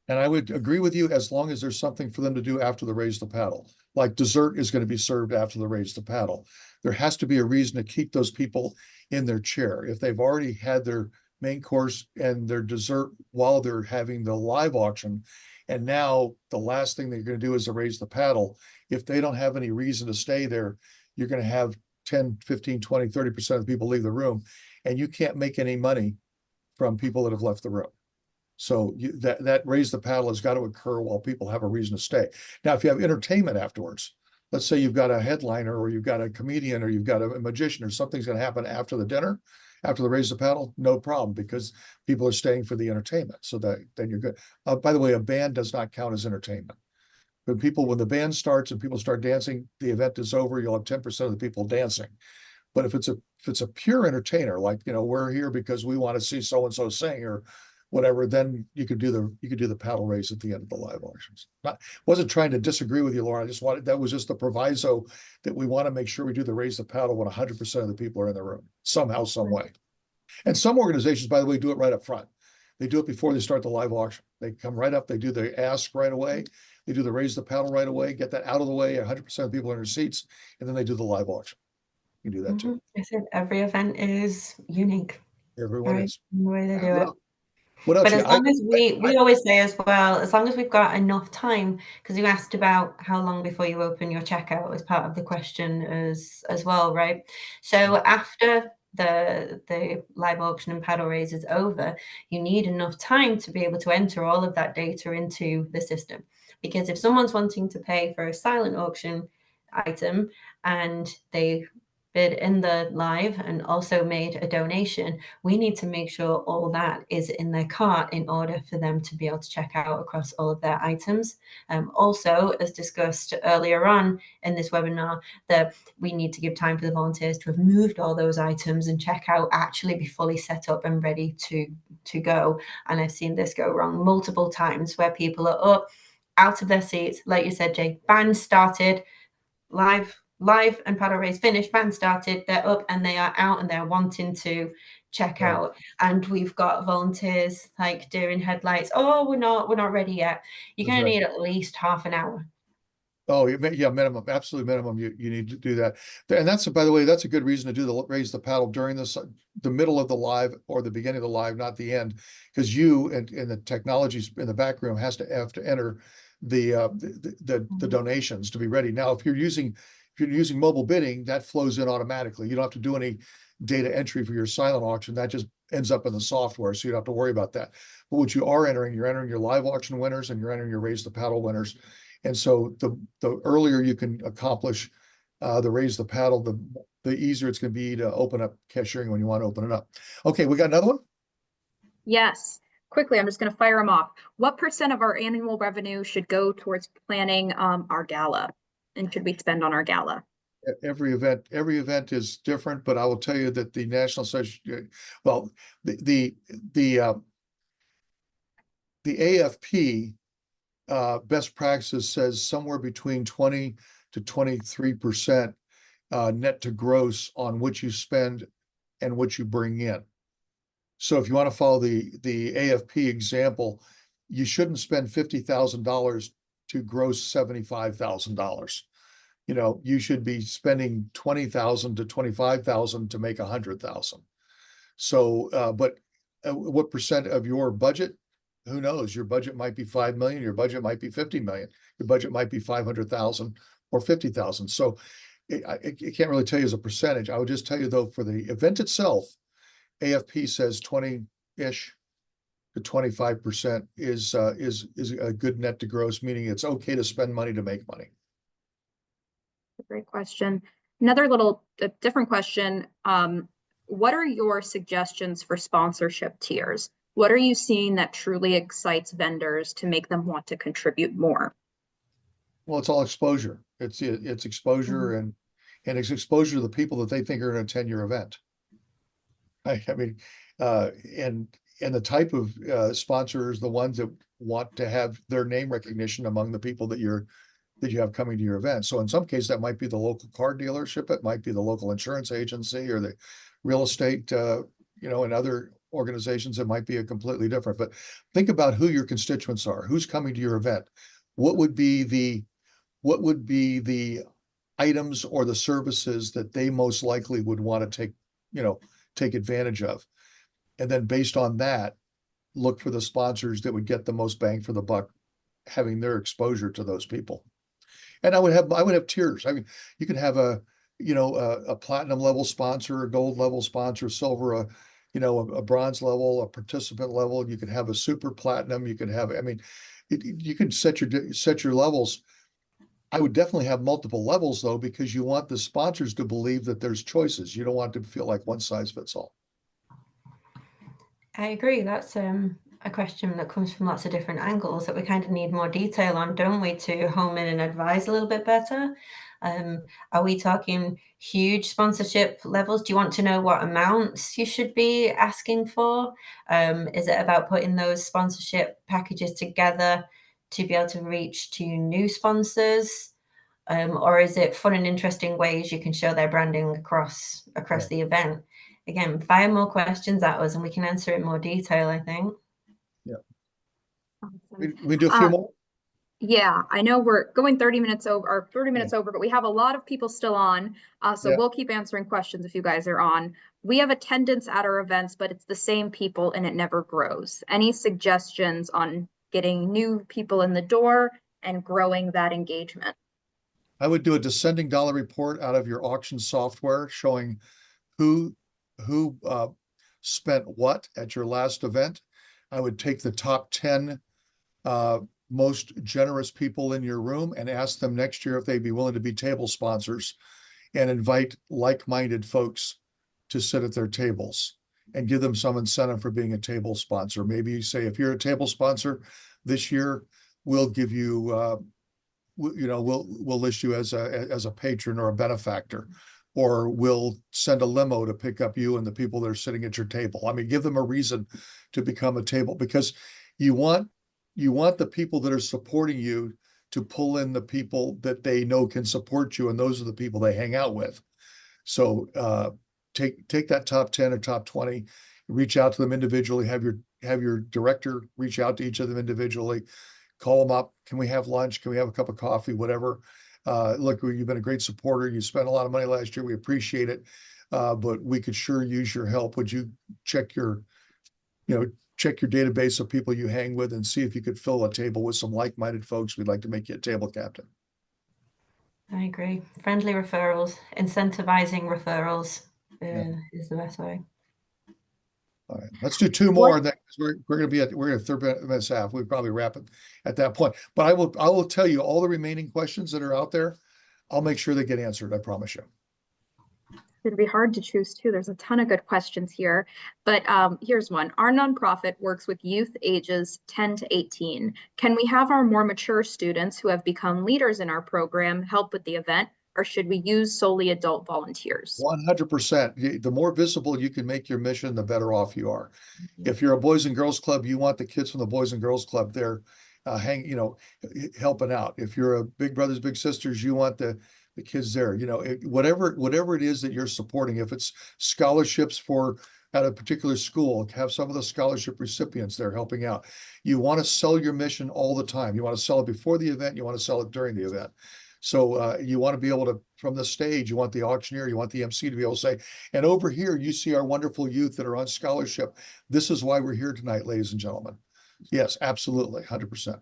And I would agree with you, as long as there's something for them to do after the raise the paddle. Like dessert is going to be served after the raise the paddle. There has to be a reason to keep those people in their chair. If they've already had their main course and their dessert while they're having the live auction, and now the last thing they're going to do is to raise the paddle, if they don't have any reason to stay there, you're going to have 10, 15, 20, 30% of the people leave the room, and you can't make any money from people that have left the room. So that raise the paddle has got to occur while people have a reason to stay. Now, if you have entertainment afterwards, let's say you've got a headliner, or you've got a comedian, or you've got a magician, or something's going to happen after the dinner, after the raise the paddle, no problem, because people are staying for the entertainment. So then you're good. By the way, a band does not count as entertainment. When the band starts and people start dancing, the event is over. You'll have 10% of the people dancing. But if it's a pure entertainer, like, we're here because we want to see so and so sing or whatever, then you could do the paddle raise at the end of the live auctions. Wasn't trying to disagree with you, Laura. That was just the proviso, that we want to make sure we do the raise the paddle when 100% of the people are in the room, somehow, some way. And some organizations, by the way, do it right up front. They do it before they start the live auction. They come right up, they do the ask right away, they do the raise the paddle right away, get that out of the way, 100% of people in their seats, and then they do the live auction. You can do that too. I said every event is unique. Everyone is. The way they do it. What else? But as long as we always say as well, as long as we've got enough time, because you asked about how long before you open your checkout as part of the question as well, right? So after the live auction and paddle raise is over, you need enough time to be able to enter all of that data into the system. Because if someone's wanting to pay for a silent auction item and they bid in the live and also made a donation, we need to make sure all that is in their cart in order for them to be able to check out across all of their items. Also, as discussed earlier on in this webinar, that we need to give time for the volunteers to have moved all those items and checkout actually be fully set up and ready to go. And I've seen this go wrong multiple times, where people are up out of their seats, like you said, Jay, band started, live and paddle raise finished, band started, they're up and they are out and they're wanting to check out. And we've got volunteers like doing headlights. Oh, we're not ready yet. You're going to need at least half an hour. Oh, yeah, minimum, absolute minimum. You need to do that. And that's, by the way, that's a good reason to do the raise the paddle during the middle of the live or the beginning of the live, not the end, because you and the technologies in the back room have to enter the donations to be ready. Now, if you're using mobile bidding, that flows in automatically. You don't have to do any data entry for your silent auction. That just ends up in the software, so you don't have to worry about that. But what you are entering, you're entering your live auction winners and you're entering your raise the paddle winners. And so the earlier you can accomplish the raise the paddle, the easier it's going to be to open up cashiering when you want to open it up. Okay, we got another one? Yes. Quickly, I'm just going to fire them off. What % of our annual revenue should go towards planning our gala? And should we spend on our gala? Every event is different, but I will tell you that the National Association, well, the AFP best practices says somewhere between 20 to 23% net to gross on what you spend and what you bring in. So if you want to follow the AFP example, you shouldn't spend $50,000 to gross $75,000. You know, you should be spending 20,000 to 25,000 to make 100,000. So, but what percent of your budget? Who knows? Your budget might be 5 million, your budget might be 50 million, your budget might be 500,000 or 50,000. So I can't really tell you as a percentage. I would just tell you though, for the event itself, AFP says 20-ish to 25% is a good net to gross, meaning it's okay to spend money to make money. Great question. Another little different question. What are your suggestions for sponsorship tiers? What are you seeing that truly excites vendors to make them want to contribute more? Well, it's all exposure. It's exposure and it's exposure to the people that they think are going to attend your event. I mean, and the type of sponsors, the ones that want to have their name recognition among the people that you have coming to your event. So in some cases, that might be the local car dealership, it might be the local insurance agency or the real estate, you know, and other organizations, it might be a completely different. But think about who your constituents are, who's coming to your event. What would be the items or the services that they most likely would want to take advantage of? And then based on that, look for the sponsors that would get the most bang for the buck, having their exposure to those people. And I would have tiers. I mean, you could have a platinum level sponsor, a gold level sponsor, silver, a bronze level, a participant level. You could have a super platinum. You could have, I mean, you can set your levels. I would definitely have multiple levels though, because you want the sponsors to believe that there's choices. You don't want to feel like one size fits all. I agree. That's a question that comes from lots of different angles that we kind of need more detail on, don't we, to home in and advise a little bit better. Are we talking huge sponsorship levels? Do you want to know what amounts you should be asking for? Is it about putting those sponsorship packages together to be able to reach to new sponsors? Or is it fun and interesting ways you can show their branding across the event? Again, fire more questions at us and we can answer in more detail, I think. Yeah. Awesome. We do a few more. Yeah, I know we're going 30 minutes over, but we have a lot of people still on. So we'll keep answering questions if you guys are on. We have attendance at our events, but it's the same people and it never grows. Any suggestions on getting new people in the door and growing that engagement? I would do a descending dollar report out of your auction software showing who spent what at your last event. I would take the top 10 most generous people in your room and ask them next year if they'd be willing to be table sponsors and invite like-minded folks to sit at their tables and give them some incentive for being a table sponsor. Maybe you say, if you're a table sponsor this year, we'll give you, we'll list you as a patron or a benefactor, or we'll send a limo to pick up you and the people that are sitting at your table. I mean, give them a reason to become a table, because you want the people that are supporting you to pull in the people that they know can support you, and those are the people they hang out with. So take that top 10 or top 20, reach out to them individually, have your director reach out to each of them individually, call them up. Can we have lunch? Can we have a cup of coffee? Whatever. Look, you've been a great supporter. You spent a lot of money last year. We appreciate it. But we could sure use your help. Would you check your database of people you hang with and see if you could fill a table with some like-minded folks? We'd like to make you a table captain. I agree. Friendly referrals, incentivizing referrals is the best way. All right, let's do two more. Then we're going to 30 minutes half. We'd probably wrap it at that point. But I will tell you all the remaining questions that are out there. I'll make sure they get answered. I promise you. It'd be hard to choose too. There's a ton of good questions here, but here's one. Our nonprofit works with youth ages 10 to 18. Can we have our more mature students who have become leaders in our program help with the event, or should we use solely adult volunteers? 100%. The more visible you can make your mission, the better off you are. If you're a Boys and Girls Club, you want the kids from the Boys and Girls Club there helping out. If you're a Big Brothers Big Sisters, you want the kids there. Whatever it is that you're supporting. If it's scholarships for at a particular school, have some of the scholarship recipients there helping out. You want to sell your mission all the time. You want to sell it before the event, you want to sell it during the event. So you want to be able to, from the stage, you want the auctioneer, you want the MC to be able to say, and over here, you see our wonderful youth that are on scholarship. This is why we're here tonight, ladies and gentlemen. Yes, absolutely, 100%.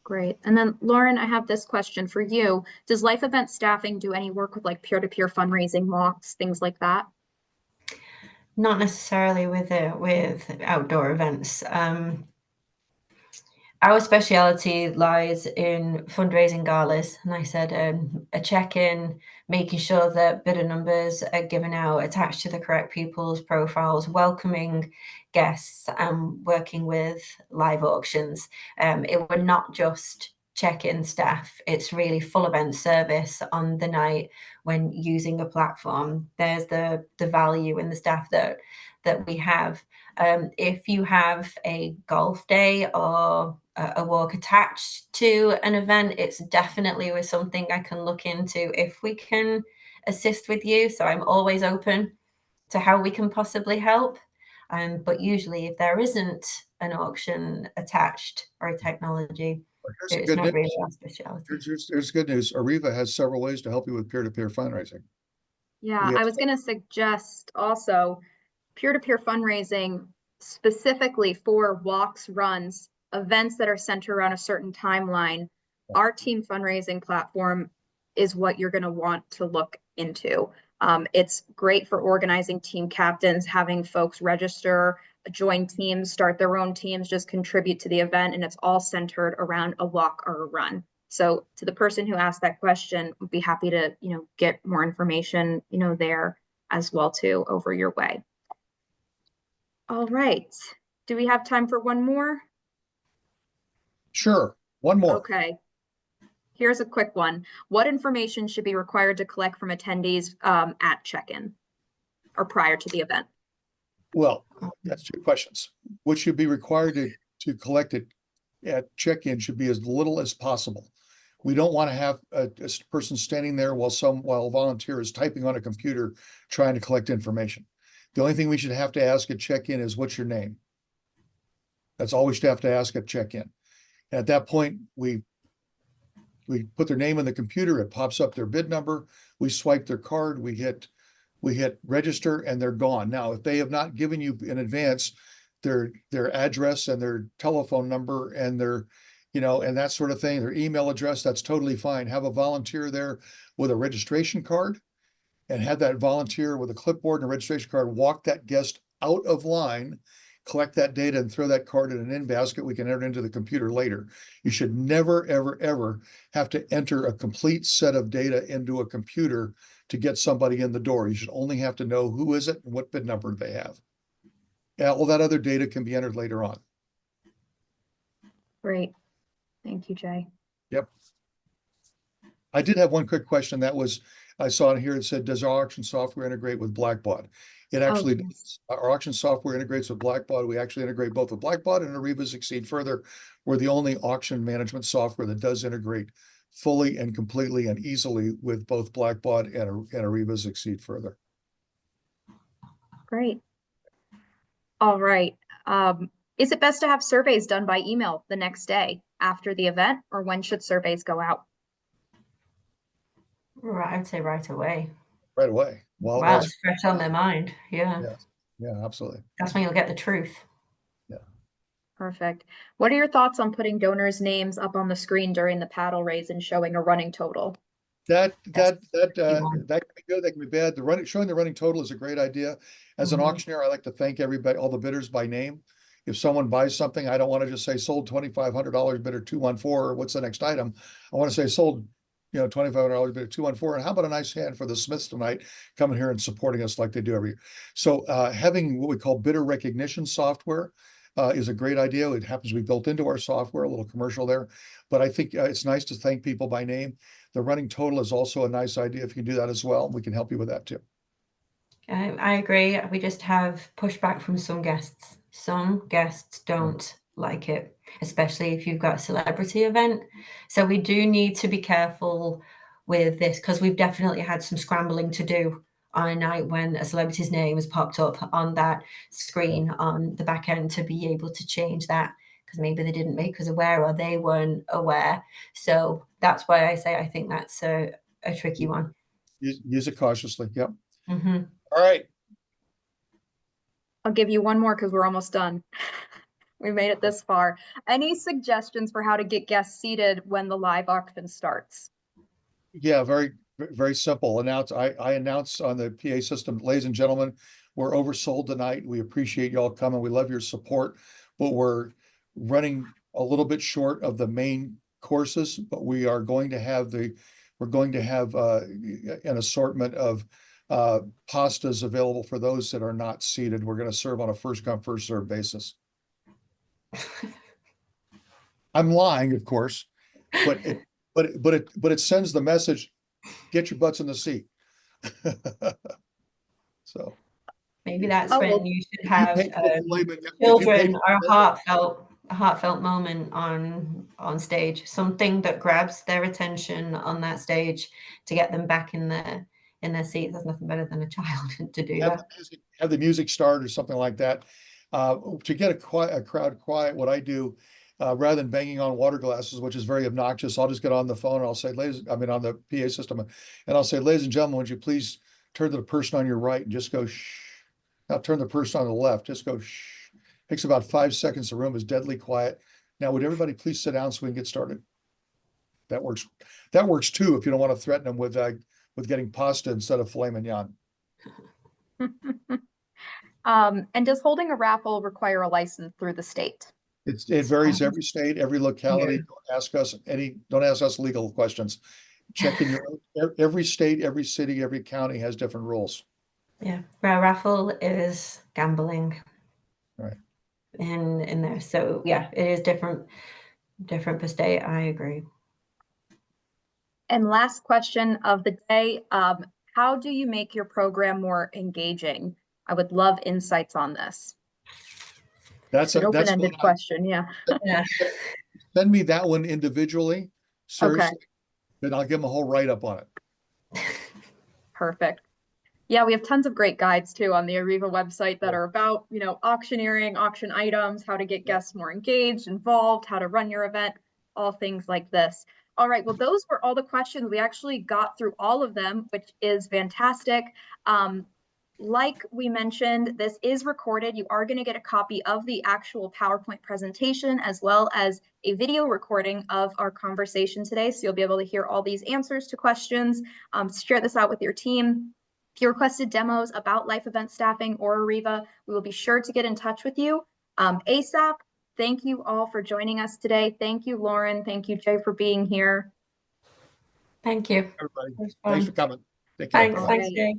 Great. And then Lauren, I have this question for you. Does Life Event staffing do any work with like peer-to-peer fundraising walks, things like that? Not necessarily with outdoor events. Our speciality lies in fundraising galas, and I said a check-in, making sure that bidder numbers are given out, attached to the correct people's profiles, welcoming guests, and working with live auctions. It were not just check-in staff, it's really full event service on the night when using a platform. There's the value in the staff that we have. If you have a golf day or a walk attached to an event, it's definitely with something I can look into if we can assist with you. So I'm always open to how we can possibly help. But usually if there isn't an auction attached or a technology, it's not really our specialty. Here's good news. Ariva has several ways to help you with peer-to-peer fundraising. Yeah, I was going to suggest also peer-to-peer fundraising specifically for walks, runs, events that are centered around a certain timeline. Our team fundraising platform is what you're going to want to look into. It's great for organizing team captains, having folks register, join teams, start their own teams, just contribute to the event, and it's all centered around a walk or a run. So to the person who asked that question, would be happy to, get more information, there as well too over your way. All right. Do we have time for one more? Sure. One more. Okay. Here's a quick one. What information should be required to collect from attendees at check-in or prior to the event? Well, that's two questions. What should be required to collect it at check-in should be as little as possible. We don't want to have a person standing there while a volunteer is typing on a computer trying to collect information. The only thing we should have to ask at check-in is, what's your name? That's all we should have to ask at check-in. And at that point, we put their name in the computer, it pops up their bid number, we swipe their card, we hit register, and they're gone. Now, if they have not given you in advance their address and their telephone number and their, and that sort of thing, their email address, that's totally fine. Have a volunteer there with a registration card, and have that volunteer with a clipboard and a registration card walk that guest out of line, collect that data, and throw that card in an in basket. We can enter it into the computer later. You should never, ever, ever have to enter a complete set of data into a computer to get somebody in the door. You should only have to know who is it and what bid number they have. All that other data can be entered later on. Great. Thank you, Jay. Yep. I did have one quick question. That was, I saw in here, it said, does our auction software integrate with Blackbaud? It actually does. Our auction software integrates with Blackbaud. We actually integrate both with Blackbaud and Ariba Succeed Further. We're the only auction management software that does integrate fully and completely and easily with both Blackbaud and Ariba Succeed Further. Great. All right. Is it best to have surveys done by email the next day after the event, or when should surveys go out? Right, I'd say right away. Right away. Well, wow, it's fresh on their mind. Yeah. Yeah, absolutely. That's when you'll get the truth. Yeah. Perfect. What are your thoughts on putting donors' names up on the screen during the paddle raise and showing a running total? That can be good. That can be bad. Showing the running total is a great idea. As an auctioneer, I like to thank everybody, all the bidders by name. If someone buys something, I don't want to just say sold $2,500, bidder 214, or what's the next item? I want to say sold, $2,500, bidder 214. And how about a nice hand for the Smiths tonight coming here and supporting us like they do every year? So having what we call bidder recognition software is a great idea. It happens to be built into our software, a little commercial there. But I think it's nice to thank people by name. The running total is also a nice idea. If you can do that as well, we can help you with that too. I agree. We just have pushback from some guests. Some guests don't like it, especially if you've got a celebrity event. So we do need to be careful with this, because we've definitely had some scrambling to do on a night when a celebrity's name has popped up on that screen on the back end, to be able to change that, because maybe they didn't make us aware or they weren't aware. So that's why I say I think that's a tricky one. Use it cautiously. Yep. Mm-hmm. All right. I'll give you one more because we're almost done. We made it this far. Any suggestions for how to get guests seated when the live auction starts? Yeah, very simple. I announce on the PA system, ladies and gentlemen, we're oversold tonight. We appreciate y'all coming. We love your support, but we're running a little bit short of the main courses, but we are going to have an assortment of pastas available for those that are not seated. We're going to serve on a first come, first served basis. I'm lying, of course, but it sends the message, get your butts in the seat. So Maybe that's Oh, when well, you should have if children or a heartfelt moment on stage, something that grabs their attention on that stage to get them back in their seat. There's nothing better than a child to do that. have the music start or something like that. To get a crowd quiet, what I do, rather than banging on water glasses, which is very obnoxious, I'll just get on the phone and I'll say, on the PA system, and I'll say, ladies and gentlemen, would you please turn to the person on your right and just go shh. Now turn the person on the left, just go shh. Takes about 5 seconds. The room is deadly quiet. Now, would everybody please sit down so we can get started? That works. That works too if you don't want to threaten them with getting pasta instead of filet mignon. And does holding a raffle require a license through the state? It varies every state, every locality. Yeah. Don't ask us legal questions. Check in every state, every city, every county has different rules. Yeah, a raffle is gambling. Right. In there. So yeah, it is different per state. I agree. And last question of the day, how do you make your program more engaging? I would love insights on this. That's an open-ended question. Yeah. Yeah. Send me that one individually, seriously. Okay. Then I'll give them a whole write-up on it. Perfect. Yeah, we have tons of great guides too on the Arriva website that are about, auctioneering, auction items, how to get guests more engaged, involved, how to run your event, all things like this. All right, well, those were all the questions. We actually got through all of them, which is fantastic. Like we mentioned, this is recorded. You are going to get a copy of the actual PowerPoint presentation as well as a video recording of our conversation today. So you'll be able to hear all these answers to questions, share this out with your team. If you requested demos about life event staffing or Arriva, we will be sure to get in touch with you ASAP. Thank you all for joining us today. Thank you, Lauren. Thank you, Jay, for being here. Thank you. Everybody, thanks for coming. Take care. Thanks, Jay.